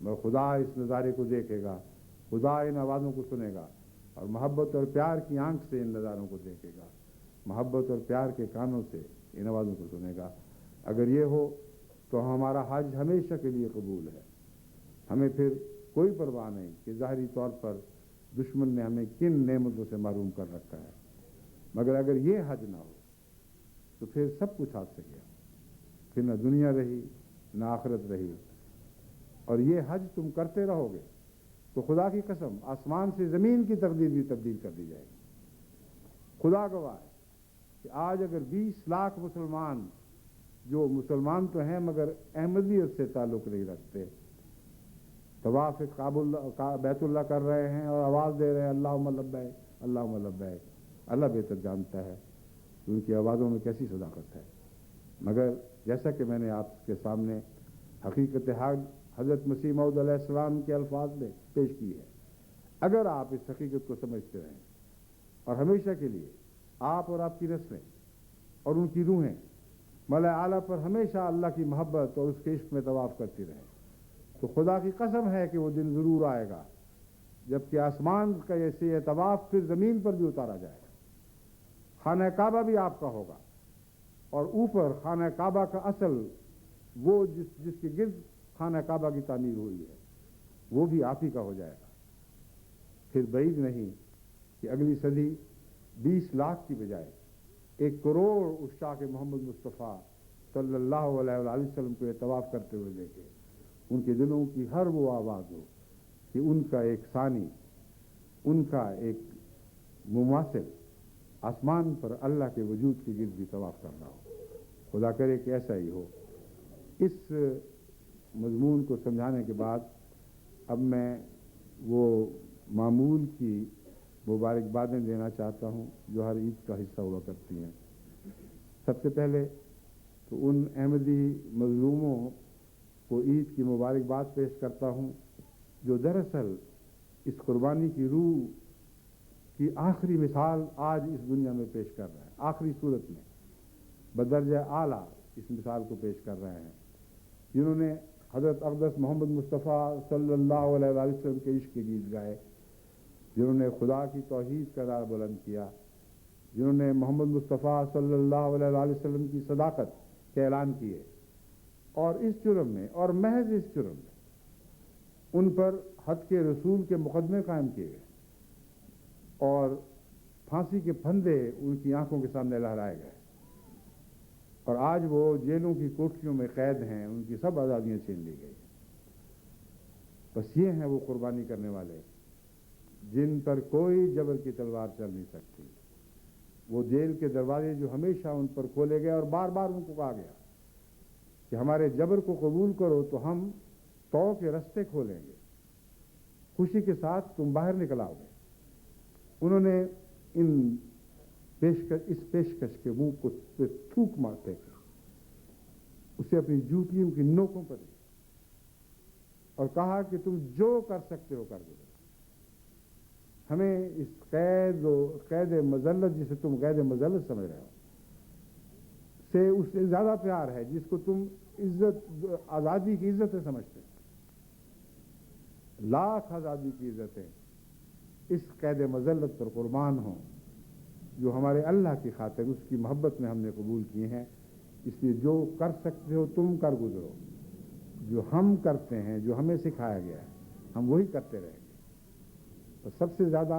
مگر خدا اس نظارے کو دیکھے گا، خدا ان آوازوں کو سنے گا، اور محبت اور پیار کی آنکھ سے ان نظاروں کو دیکھے گا، محبت اور پیار کے کانوں سے ان آوازوں کو سنے گا۔ اگر یہ ہو تو ہمارا حج ہمیشہ کے لیے قبول ہے۔ ہمیں پھر کوئی پرواہ نہیں کہ ظاہری طور پر دشمن نے ہمیں کن نعمتوں سے محروم کر رکھا ہے، مگر اگر یہ حج نہ ہو تو پھر سب کچھ ہاتھ سے گیا، پھر نہ دنیا رہی نہ آخرت رہی۔ اور یہ حج تم کرتے رہو گے تو خدا کی قسم آسمان سے زمین کی تقدیر بھی تبدیل کر دی جائے گی۔ خدا گواہ ہے کہ آج اگر 20 لاکھ مسلمان جو مسلمان تو ہیں مگر احمدیت سے تعلق نہیں رکھتے طواف بیت اللہ کر رہے ہیں اور آواز دے رہے ہیں اللہم لبیک اللہم لبیک، اللہ بہتر جانتا ہے کہ ان کی آوازوں میں کیسی صداقت ہے۔ مگر جیسا کہ میں نے آپ کے سامنے حقیقت حال حضرت مسیح موعود علیہ السلام کے الفاظ میں پیش کی ہے، اگر آپ اس حقیقت کو سمجھتے رہیں اور ہمیشہ کے لیے آپ اور آپ کی نسلیں اور ان کی روحیں ملأ اعلیٰ پر ہمیشہ اللہ کی محبت اور اس کے عشق میں طواف کرتی رہیں، تو خدا کی قسم ہے کہ وہ دن ضرور آئے گا جبکہ آسمان کا ایسے طواف پھر زمین پر بھی اتارا جائے گا. خانہ کعبہ بھی آپ کا ہوگا اور اوپر خانہ کعبہ کا اصل وہ جس کے گرد خانہ کعبہ کی تعمیر ہوئی ہے وہ بھی آپ ہی کا ہو جائے گا. پھر بعید نہیں کہ اگلی صدی 20 لاکھ کی بجائے 1 کروڑ عشاق محمد مصطفیٰ صلی اللہ علیہ وآلہ وسلم کو یہ طواف کرتے ہوئے دیکھے. ان کے دلوں کی ہر وہ آواز ہو کہ ان کا ایک ثانی، ان کا ایک مماثل آسمان پر اللہ کے وجود کے گرد بھی طواف کر رہا ہو. خدا کرے کہ ایسا ہی ہو. اس مضمون کو سمجھانے کے بعد اب میں وہ معمول کی مبارکبادیں دینا چاہتا ہوں جو ہر عید کا حصہ ہوا کرتی ہیں. سب سے پہلے تو ان احمدی مظلوموں کو عید کی مبارکباد پیش کرتا ہوں جو دراصل اس قربانی کی روح کی آخری مثال آج اس دنیا میں پیش کر رہے ہیں. آخری صورت میں بدرجہ اعلیٰ اس مثال کو پیش کر رہے ہیں، جنہوں نے حضرت اقدس محمد مصطفیٰ صلی اللہ علیہ وآلہ وسلم کے عشق کے گیت گائے، جنہوں نے خدا کی توحید کا نعرہ بلند کیا، جنہوں نے محمد مصطفیٰ صلی اللہ علیہ وآلہ وسلم کی صداقت کے اعلان کیے، اور اس جرم میں اور محض اس جرم میں ان پر حد کے رسول کے مقدمے قائم کیے گئے اور پھانسی کے پھندے ان کی آنکھوں کے سامنے لہرائے گئے، اور آج وہ جیلوں کی کوٹھیوں میں قید ہیں. ان کی سب آزادیاں چھین لی گئی. بس یہ ہیں وہ قربانی کرنے والے جن پر کوئی جبر کی تلوار چل نہیں سکتی. وہ جیل کے دروازے جو ہمیشہ ان پر کھولے گئے اور بار بار ان کو کہا گیا کہ ہمارے جبر کو قبول کرو تو ہم تو کے رستے کھولیں گے، خوشی کے ساتھ تم باہر نکل آؤ گے. انہوں نے اس پیشکش کے منہ کو تھوک مارتے اسے اپنی جوتیوں کی نوکوں پر لیا اور کہا کہ تم جو کر سکتے ہو کر گزرو. ہمیں اس قید مذلت جسے تم قید مذلت سمجھ رہے ہو سے اس سے زیادہ پیار ہے جس کو تم عزت، آزادی کی عزت سے سمجھتے. لاکھ آزادی کی عزتیں اس قید مذلت پر قربان ہوں جو ہمارے اللہ کی خاطر اس کی محبت میں ہم نے قبول کی ہیں. اس لیے جو کر سکتے ہو تم کر گزرو. جو ہم کرتے ہیں، جو ہمیں سکھایا گیا ہے، ہم وہی کرتے رہیں گے. اور سب سے زیادہ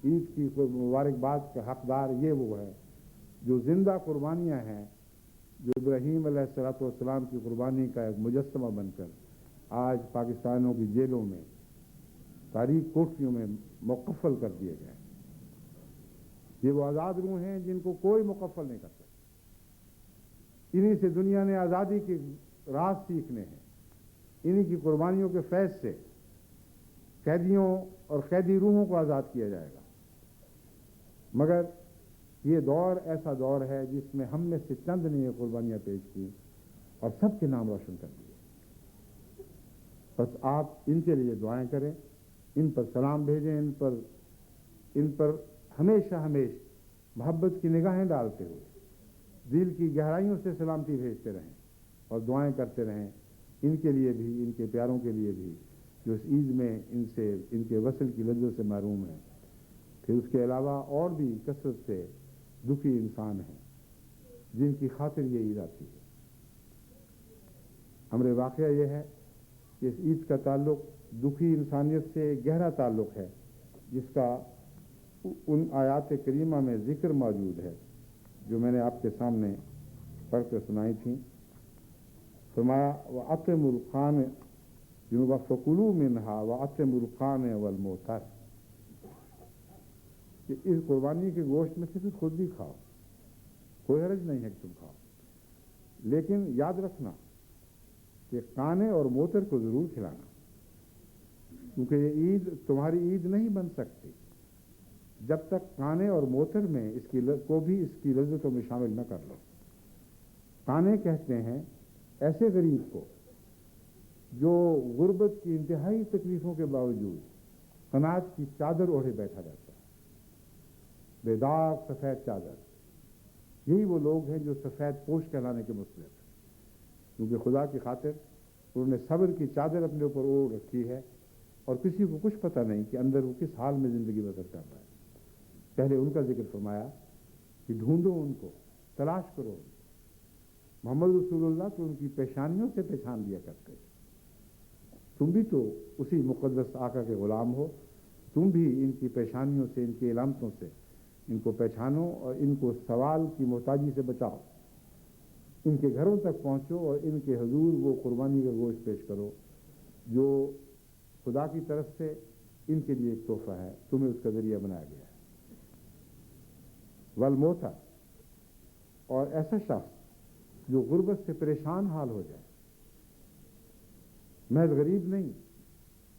عید کی مبارکباد کا حقدار یہ وہ ہے جو زندہ قربانیاں ہیں، جو ابراہیم علیہ الصلوۃ والسلام کی قربانی کا ایک مجسمہ بن کر آج پاکستانیوں کی جیلوں میں، تاریک کوٹھیوں میں مقفل کر دیے گئے. یہ وہ آزاد روح ہیں جن کو کوئی مقفل نہیں کر سکتا. انہی سے دنیا نے آزادی کے راز سیکھنے ہیں. انہی کی قربانیوں کے فیض سے قیدیوں اور قیدی روحوں کو آزاد کیا جائے گا. مگر یہ دور ایسا دور ہے جس میں ہم میں سے چند نے یہ قربانیاں پیش کی اور سب کے نام روشن کر دیے. بس آپ ان کے لیے دعائیں کریں، ان پر سلام بھیجیں، ان پر ہمیشہ محبت کی نگاہیں ڈالتے ہوئے دل کی گہرائیوں سے سلامتی بھیجتے رہیں اور دعائیں کرتے رہیں ان کے لیے بھی، ان کے پیاروں کے لیے بھی جو اس عید میں ان کے وصل کی لذت سے محروم ہیں. پھر اس کے علاوہ اور بھی کثرت سے دکھی انسان ہیں جن کی خاطر یہ عید آتی ہے. امر واقعہ یہ ہے کہ اس عید کا تعلق دکھی انسانیت سے گہرا تعلق ہے جس کا ان آیات کریمہ میں ذکر موجود ہے جو میں نے آپ کے سامنے پڑھ کر سنائی تھیں. فرمایا وَأَطْعِمُوا الْقَانِعَ فَكُلُوا مِنْهَا وَأَطْعِمُوا الْقَانِعَ وَالْمُعْتَرَّ، کہ اس قربانی کے گوشت میں سے پھر خود بھی کھاؤ، کوئی حرج نہیں ہے کہ تم کھاؤ، لیکن یاد رکھنا کہ قانع اور موتر کو ضرور کھلانا، کیونکہ یہ عید تمہاری عید نہیں بن سکتی جب تک قانع اور موتر میں اس کی لذتوں میں شامل نہ کر لو. قانع کہتے ہیں ایسے غریب کو جو غربت کی انتہائی تکلیفوں کے باوجود قناعت کی چادر اوڑھے بیٹھا رہتا ہے، بے داغ سفید چادر. یہی وہ لوگ ہیں جو سفید پوش کہلانے کے مستحق ہیں، کیونکہ خدا کی خاطر انہوں نے صبر کی چادر اپنے اوپر اوڑھ رکھی ہے اور کسی کو کچھ پتہ نہیں کہ اندر وہ کس حال میں زندگی بسر کر رہا ہے. پہلے ان کا ذکر فرمایا کہ ڈھونڈو ان کو، تلاش کرو. محمد رسول اللہ تو ان کی پیشانیوں سے پہچان لیا کرتے. تم بھی تو اسی مقدس آقا کے غلام ہو، تم بھی ان کی پیشانیوں سے، ان کی علامتوں سے ان کو پہچانو اور ان کو سوال کی محتاجی سے بچاؤ. ان کے گھروں تک پہنچو اور ان کے حضور وہ قربانی کا گوشت پیش کرو جو خدا کی طرف سے ان کے لیے ایک تحفہ ہے، تمہیں اس کا ذریعہ بنایا گیا ہے. والموتا، اور ایسا شخص جو غربت سے پریشان حال ہو جائے، محض غریب نہیں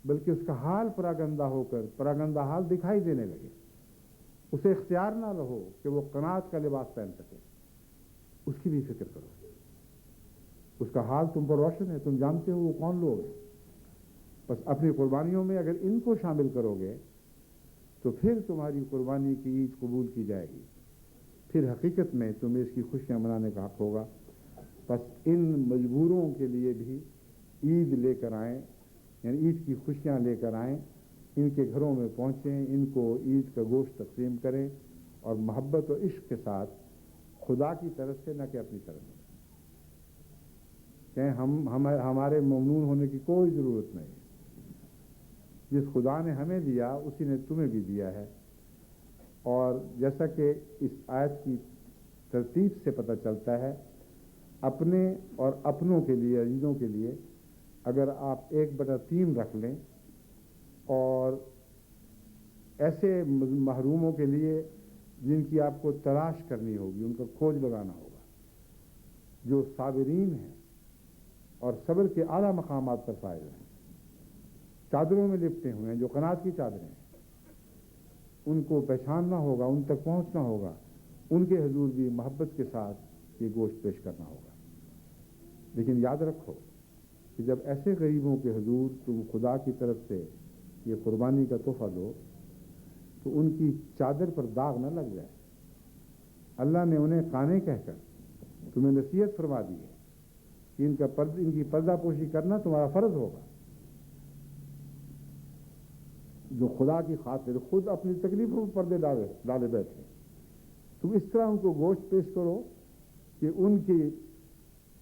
بلکہ اس کا حال پراگندہ ہو کر پراگندہ حال دکھائی دینے لگے، اسے اختیار نہ رہو کہ وہ قناعت کا لباس پہن سکے، اس کی بھی فکر کرو. اس کا حال تم پر روشن ہے، تم جانتے ہو وہ کون لوگ ہیں. بس اپنی قربانیوں میں اگر ان کو شامل کرو گے تو پھر تمہاری قربانی کی عید قبول کی جائے گی، پھر حقیقت میں تمہیں اس کی خوشیاں منانے کا حق ہوگا. بس ان مجبوروں کے لیے بھی عید لے کر آئیں، یعنی عید کی خوشیاں لے کر آئیں، ان کے گھروں میں پہنچیں، ان کو عید کا گوشت تقسیم کریں اور محبت و عشق کے ساتھ خدا کی طرف سے، نہ کہ اپنی طرف سے. کہ ہمارے ممنون ہونے کی کوئی ضرورت نہیں. جس خدا نے ہمیں دیا اسی نے تمہیں بھی دیا ہے. اور جیسا کہ اس آیت کی ترتیب سے پتہ چلتا ہے، اپنے اور اپنوں کے لیے، عزیزوں کے لیے اگر آپ 1/3 رکھ لیں اور ایسے محروموں کے لیے جن کی آپ کو تلاش کرنی ہوگی، ان کا کھوج لگانا ہوگا، جو صابرین ہیں اور صبر کے اعلیٰ مقامات پر فائز ہیں، چادروں میں لپٹے ہوئے ہیں جو قناعت کی چادریں ہیں، ان کو پہچاننا ہوگا، ان تک پہنچنا ہوگا، ان کے حضور بھی محبت کے ساتھ یہ گوشت پیش کرنا ہوگا. لیکن یاد رکھو کہ جب ایسے غریبوں کے حضور تم خدا کی طرف سے یہ قربانی کا تحفہ دو تو ان کی چادر پر داغ نہ لگ جائے. اللہ نے انہیں قانے کہہ کر تمہیں نصیحت فرما دی ہے کہ ان کی پردہ پوشی کرنا تمہارا فرض ہوگا. جو خدا کی خاطر خود اپنی تکلیفوں پر پردے ڈالے بیٹھے، تم اس طرح ان کو گوشت پیش کرو کہ ان کی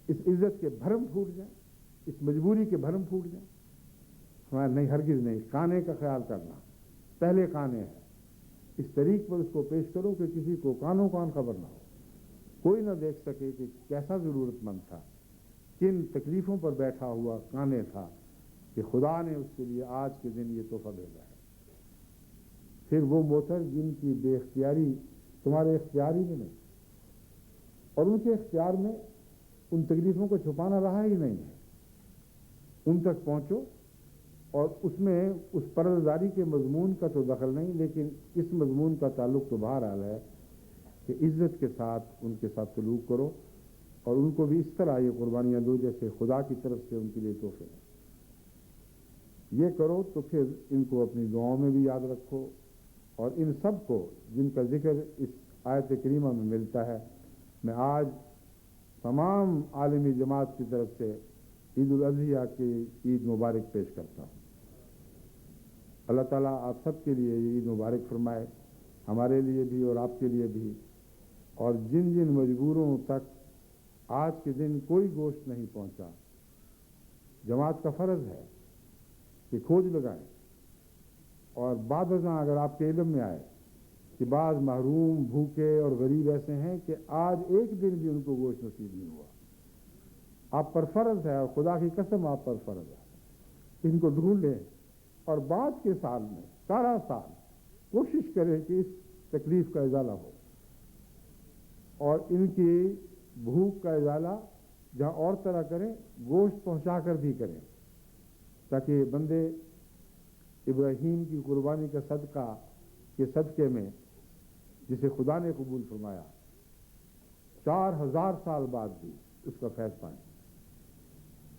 اس عزت کے بھرم پھوٹ جائیں، اس مجبوری کے بھرم پھوٹ جائیں. ہمارا نہیں، ہرگز نہیں. قانے کا خیال کرنا، پہلے قانے ہے، اس طریق پر اس کو پیش کرو کہ کسی کو کانوں کان خبر نہ ہو، کوئی نہ دیکھ سکے کہ کیسا ضرورت مند تھا، کن تکلیفوں پر بیٹھا ہوا قانے تھا کہ خدا نے اس کے لیے آج کے دن یہ تحفہ بھیجا ہے. پھر وہ موتر جن کی بے اختیاری تمہارے اختیاری میں نہیں، اور ان کے اختیار میں ان تکلیفوں کو چھپانا رہا ہی نہیں ہے، ان تک پہنچو. اور اس میں اس پردہ کے مضمون کا تو دخل نہیں، لیکن اس مضمون کا تعلق تو بہرحال ہے کہ عزت کے ساتھ ان کے ساتھ سلوک کرو اور ان کو بھی اس طرح یہ قربانیاں دو جیسے خدا کی طرف سے ان کے لیے تحفے ہیں. یہ کرو تو پھر ان کو اپنی دعاؤں میں بھی یاد رکھو. اور ان سب کو جن کا ذکر اس آیت کریمہ میں ملتا ہے، میں آج تمام عالمی جماعت کی طرف سے عید الاضحیٰ کی عید مبارک پیش کرتا ہوں. اللہ تعالیٰ آپ سب کے لیے یہ عید مبارک فرمائے، ہمارے لیے بھی اور آپ کے لیے بھی. اور جن جن مجبوروں تک آج کے دن کوئی گوشت نہیں پہنچا، جماعت کا فرض ہے کہ کھوج لگائیں. اور بعد ازاں اگر آپ کے علم میں آئے کہ بعض محروم، بھوکے اور غریب ایسے ہیں کہ آج ایک دن بھی ان کو گوشت نصیب نہیں ہوا، آپ پر فرض ہے اور خدا کی قسم آپ پر فرض ہے، ان کو ڈھونڈ لیں اور بعد کے سال میں سارا سال کوشش کریں کہ اس تکلیف کا ازالہ ہو اور ان کی بھوک کا ازالہ جہاں اور طرح کریں، گوشت پہنچا کر بھی کریں، تاکہ بندے ابراہیم کی قربانی کا صدقہ کے صدقے میں جسے خدا نے قبول فرمایا 4000 سال بعد بھی اس کا فیض پائیں،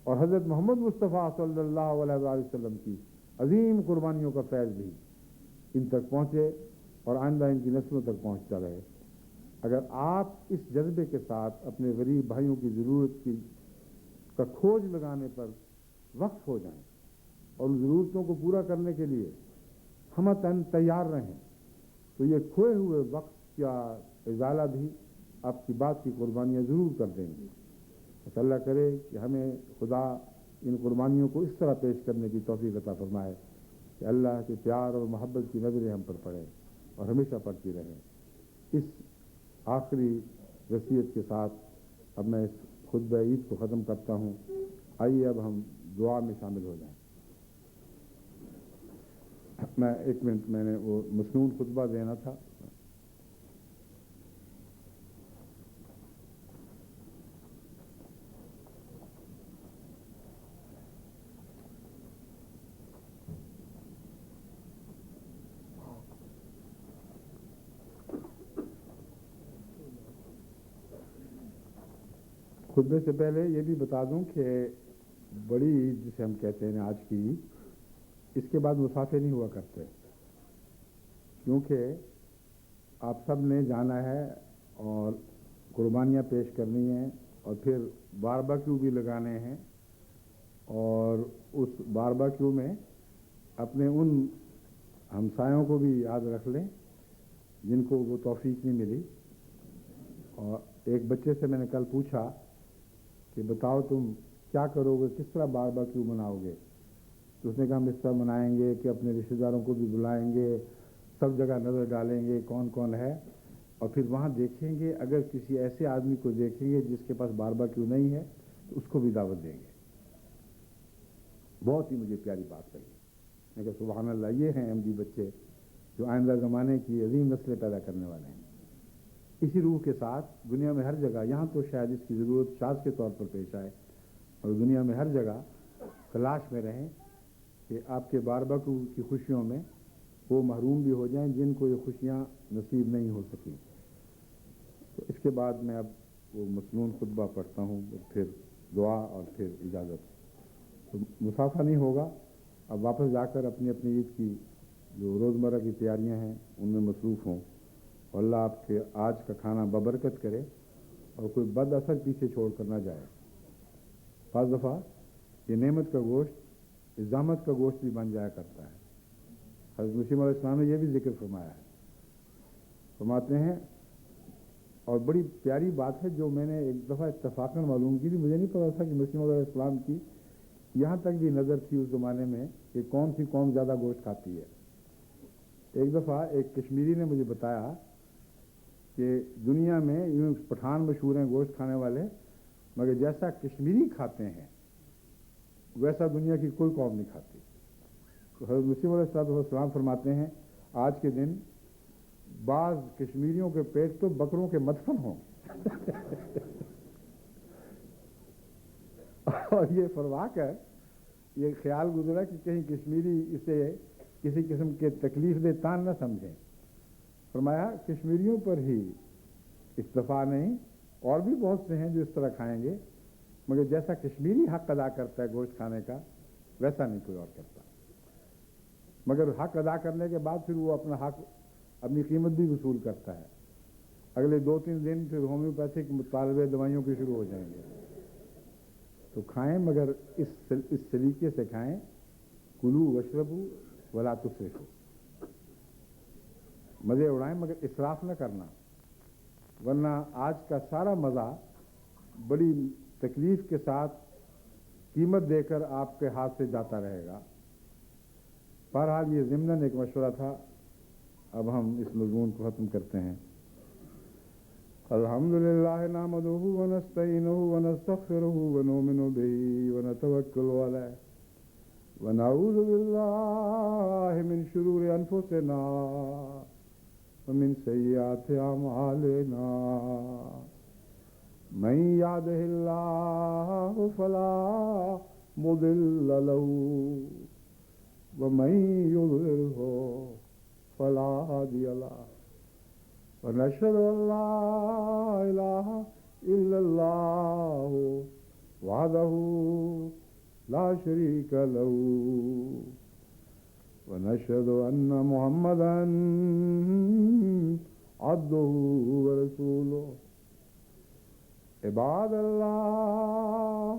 اور حضرت محمد مصطفیٰ صلی اللہ علیہ وآلہ وسلم کی عظیم قربانیوں کا فیض بھی ان تک پہنچے اور آئندہ ان کی نسلوں تک پہنچتا رہے. اگر آپ اس جذبے کے ساتھ اپنے غریب بھائیوں کی ضرورت کا کھوج لگانے پر وقف ہو جائیں اور ان ضرورتوں کو پورا کرنے کے لیے ہم تیار رہیں تو یہ کھوئے ہوئے وقت کا ازالہ بھی آپ کی بات کی قربانیاں ضرور کر دیں گی. بس اللہ کرے کہ ہمیں خدا ان قربانیوں کو اس طرح پیش کرنے کی توفیق عطا فرمائے کہ اللہ کے پیار اور محبت کی نظریں ہم پر پڑیں اور ہمیشہ پڑتی رہیں. اس آخری وصیت کے ساتھ اب میں اس خطبہ عید کو ختم کرتا ہوں. آئیے اب ہم دعا میں شامل ہو جائیں. میں ایک منٹ میں نے وہ مسنون خطبہ دینا تھا. خطبے سے پہلے یہ بھی بتا دوں کہ بڑی عید جسے ہم کہتے ہیں آج کی عید، اس کے بعد مسافر نہیں ہوا کرتے، کیونکہ آپ سب نے جانا ہے اور قربانیاں پیش کرنی ہیں اور پھر باربیکیو بھی لگانے ہیں، اور اس باربیکیو میں اپنے ان ہمسایوں کو بھی یاد رکھ لیں جن کو وہ توفیق نہیں ملی. اور ایک بچے سے میں نے کل پوچھا کہ بتاؤ تم کیا کرو گے، کس طرح باربیکیو مناؤ گے؟ تو اس نے کہا ہم اس طرح منائیں گے کہ اپنے رشتہ داروں کو بھی بلائیں گے، سب جگہ نظر ڈالیں گے کون کون ہے، اور پھر وہاں دیکھیں گے اگر کسی ایسے آدمی کو دیکھیں گے جس کے پاس باربیکیو نہیں ہے تو اس کو بھی دعوت دیں گے. بہت ہی مجھے پیاری بات لگی. میں کہا سبحان اللہ، یہ ہیں احمدی بچے جو آئندہ زمانے کی عظیم نسلیں پیدا کرنے والے ہیں. اسی روح کے ساتھ دنیا میں ہر جگہ، یہاں تو شاید اس کی ضرورت شاذ کے طور پر پیش آئے، اور دنیا میں ہر جگہ تلاش میں رہیں کہ آپ کے باربیکیو کی خوشیوں میں وہ محروم بھی ہو جائیں جن کو یہ خوشیاں نصیب نہیں ہو سکیں. تو اس کے بعد میں اب وہ مسنون خطبہ پڑھتا ہوں، پھر دعا اور پھر اجازت. تو مسافہ نہیں ہوگا، اب واپس جا کر اپنی اپنی عید کی جو روزمرہ کی تیاریاں ہیں ان میں مصروف ہوں، اور اللہ آپ کے آج کا کھانا ببرکت کرے اور کوئی بد اثر پیچھے چھوڑ کر نہ جائے. بعض دفعہ یہ نعمت کا گوشت زحمت کا گوشت بھی بن جایا کرتا ہے. حضرت مسیم علیہ السلام نے یہ بھی ذکر فرمایا ہے. فرماتے ہیں، اور بڑی پیاری بات ہے جو میں نے ایک دفعہ اتفاقاً معلوم کی تھی، مجھے نہیں پتا تھا کہ مسیم علیہ السلام کی یہاں تک بھی نظر تھی اس زمانے میں کہ کون سی قوم زیادہ گوشت کھاتی ہے. ایک دفعہ ایک کشمیری نے مجھے بتایا کہ دنیا میں یوں پٹھان مشہور ہیں گوشت کھانے والے، مگر جیسا کشمیری کھاتے ہیں ویسا دنیا کی کوئی قوم نہیں کھاتی. تو حضرت مسیم علیہ السلام فرماتے ہیں آج کے دن بعض کشمیریوں کے پیٹ تو بکروں کے مدفن ہوں. اور یہ فرما کر یہ خیال گزرا کہ کہیں کشمیری اسے کسی قسم کے تکلیف دہ تان نہ سمجھیں. فرمایا کشمیریوں پر ہی اکتفا نہیں، اور بھی بہت سے ہیں جو اس طرح کھائیں گے، مگر جیسا کشمیری حق ادا کرتا ہے گوشت کھانے کا ویسا نہیں کوئی اور کرتا. مگر حق ادا کرنے کے بعد پھر وہ اپنا حق، اپنی قیمت بھی وصول کرتا ہے. اگلے 2-3 دن پھر ہومیوپیتھک مطالبے دوائیوں کے شروع ہو جائیں گے. تو کھائیں مگر اس سلیقے سے کھائیں، کلو وشربو ولا تسرفو، مزے اڑائیں مگر اسراف نہ کرنا، ورنہ آج کا سارا مزہ بڑی تکلیف کے ساتھ قیمت دے کر آپ کے ہاتھ سے جاتا رہے گا. بہرحال یہ ضمناً ایک مشورہ تھا. اب ہم اس مضمون کو ختم کرتے ہیں. الحمدللہ نحمدہ ونستعینہ ونستغفرہ ونؤمن بہ ونتوکل علیہ ونعوذ باللہ من شرور انفسنا ومن سیئات اعمالنا. من یہدہ اللہ فلا مضل لہ ومن یضللہ فلا ہادی لہ. ونشهد أن لا إله إلا الله وحده لا شريك له ونشهد أن محمدا عبده ورسوله. عباد الله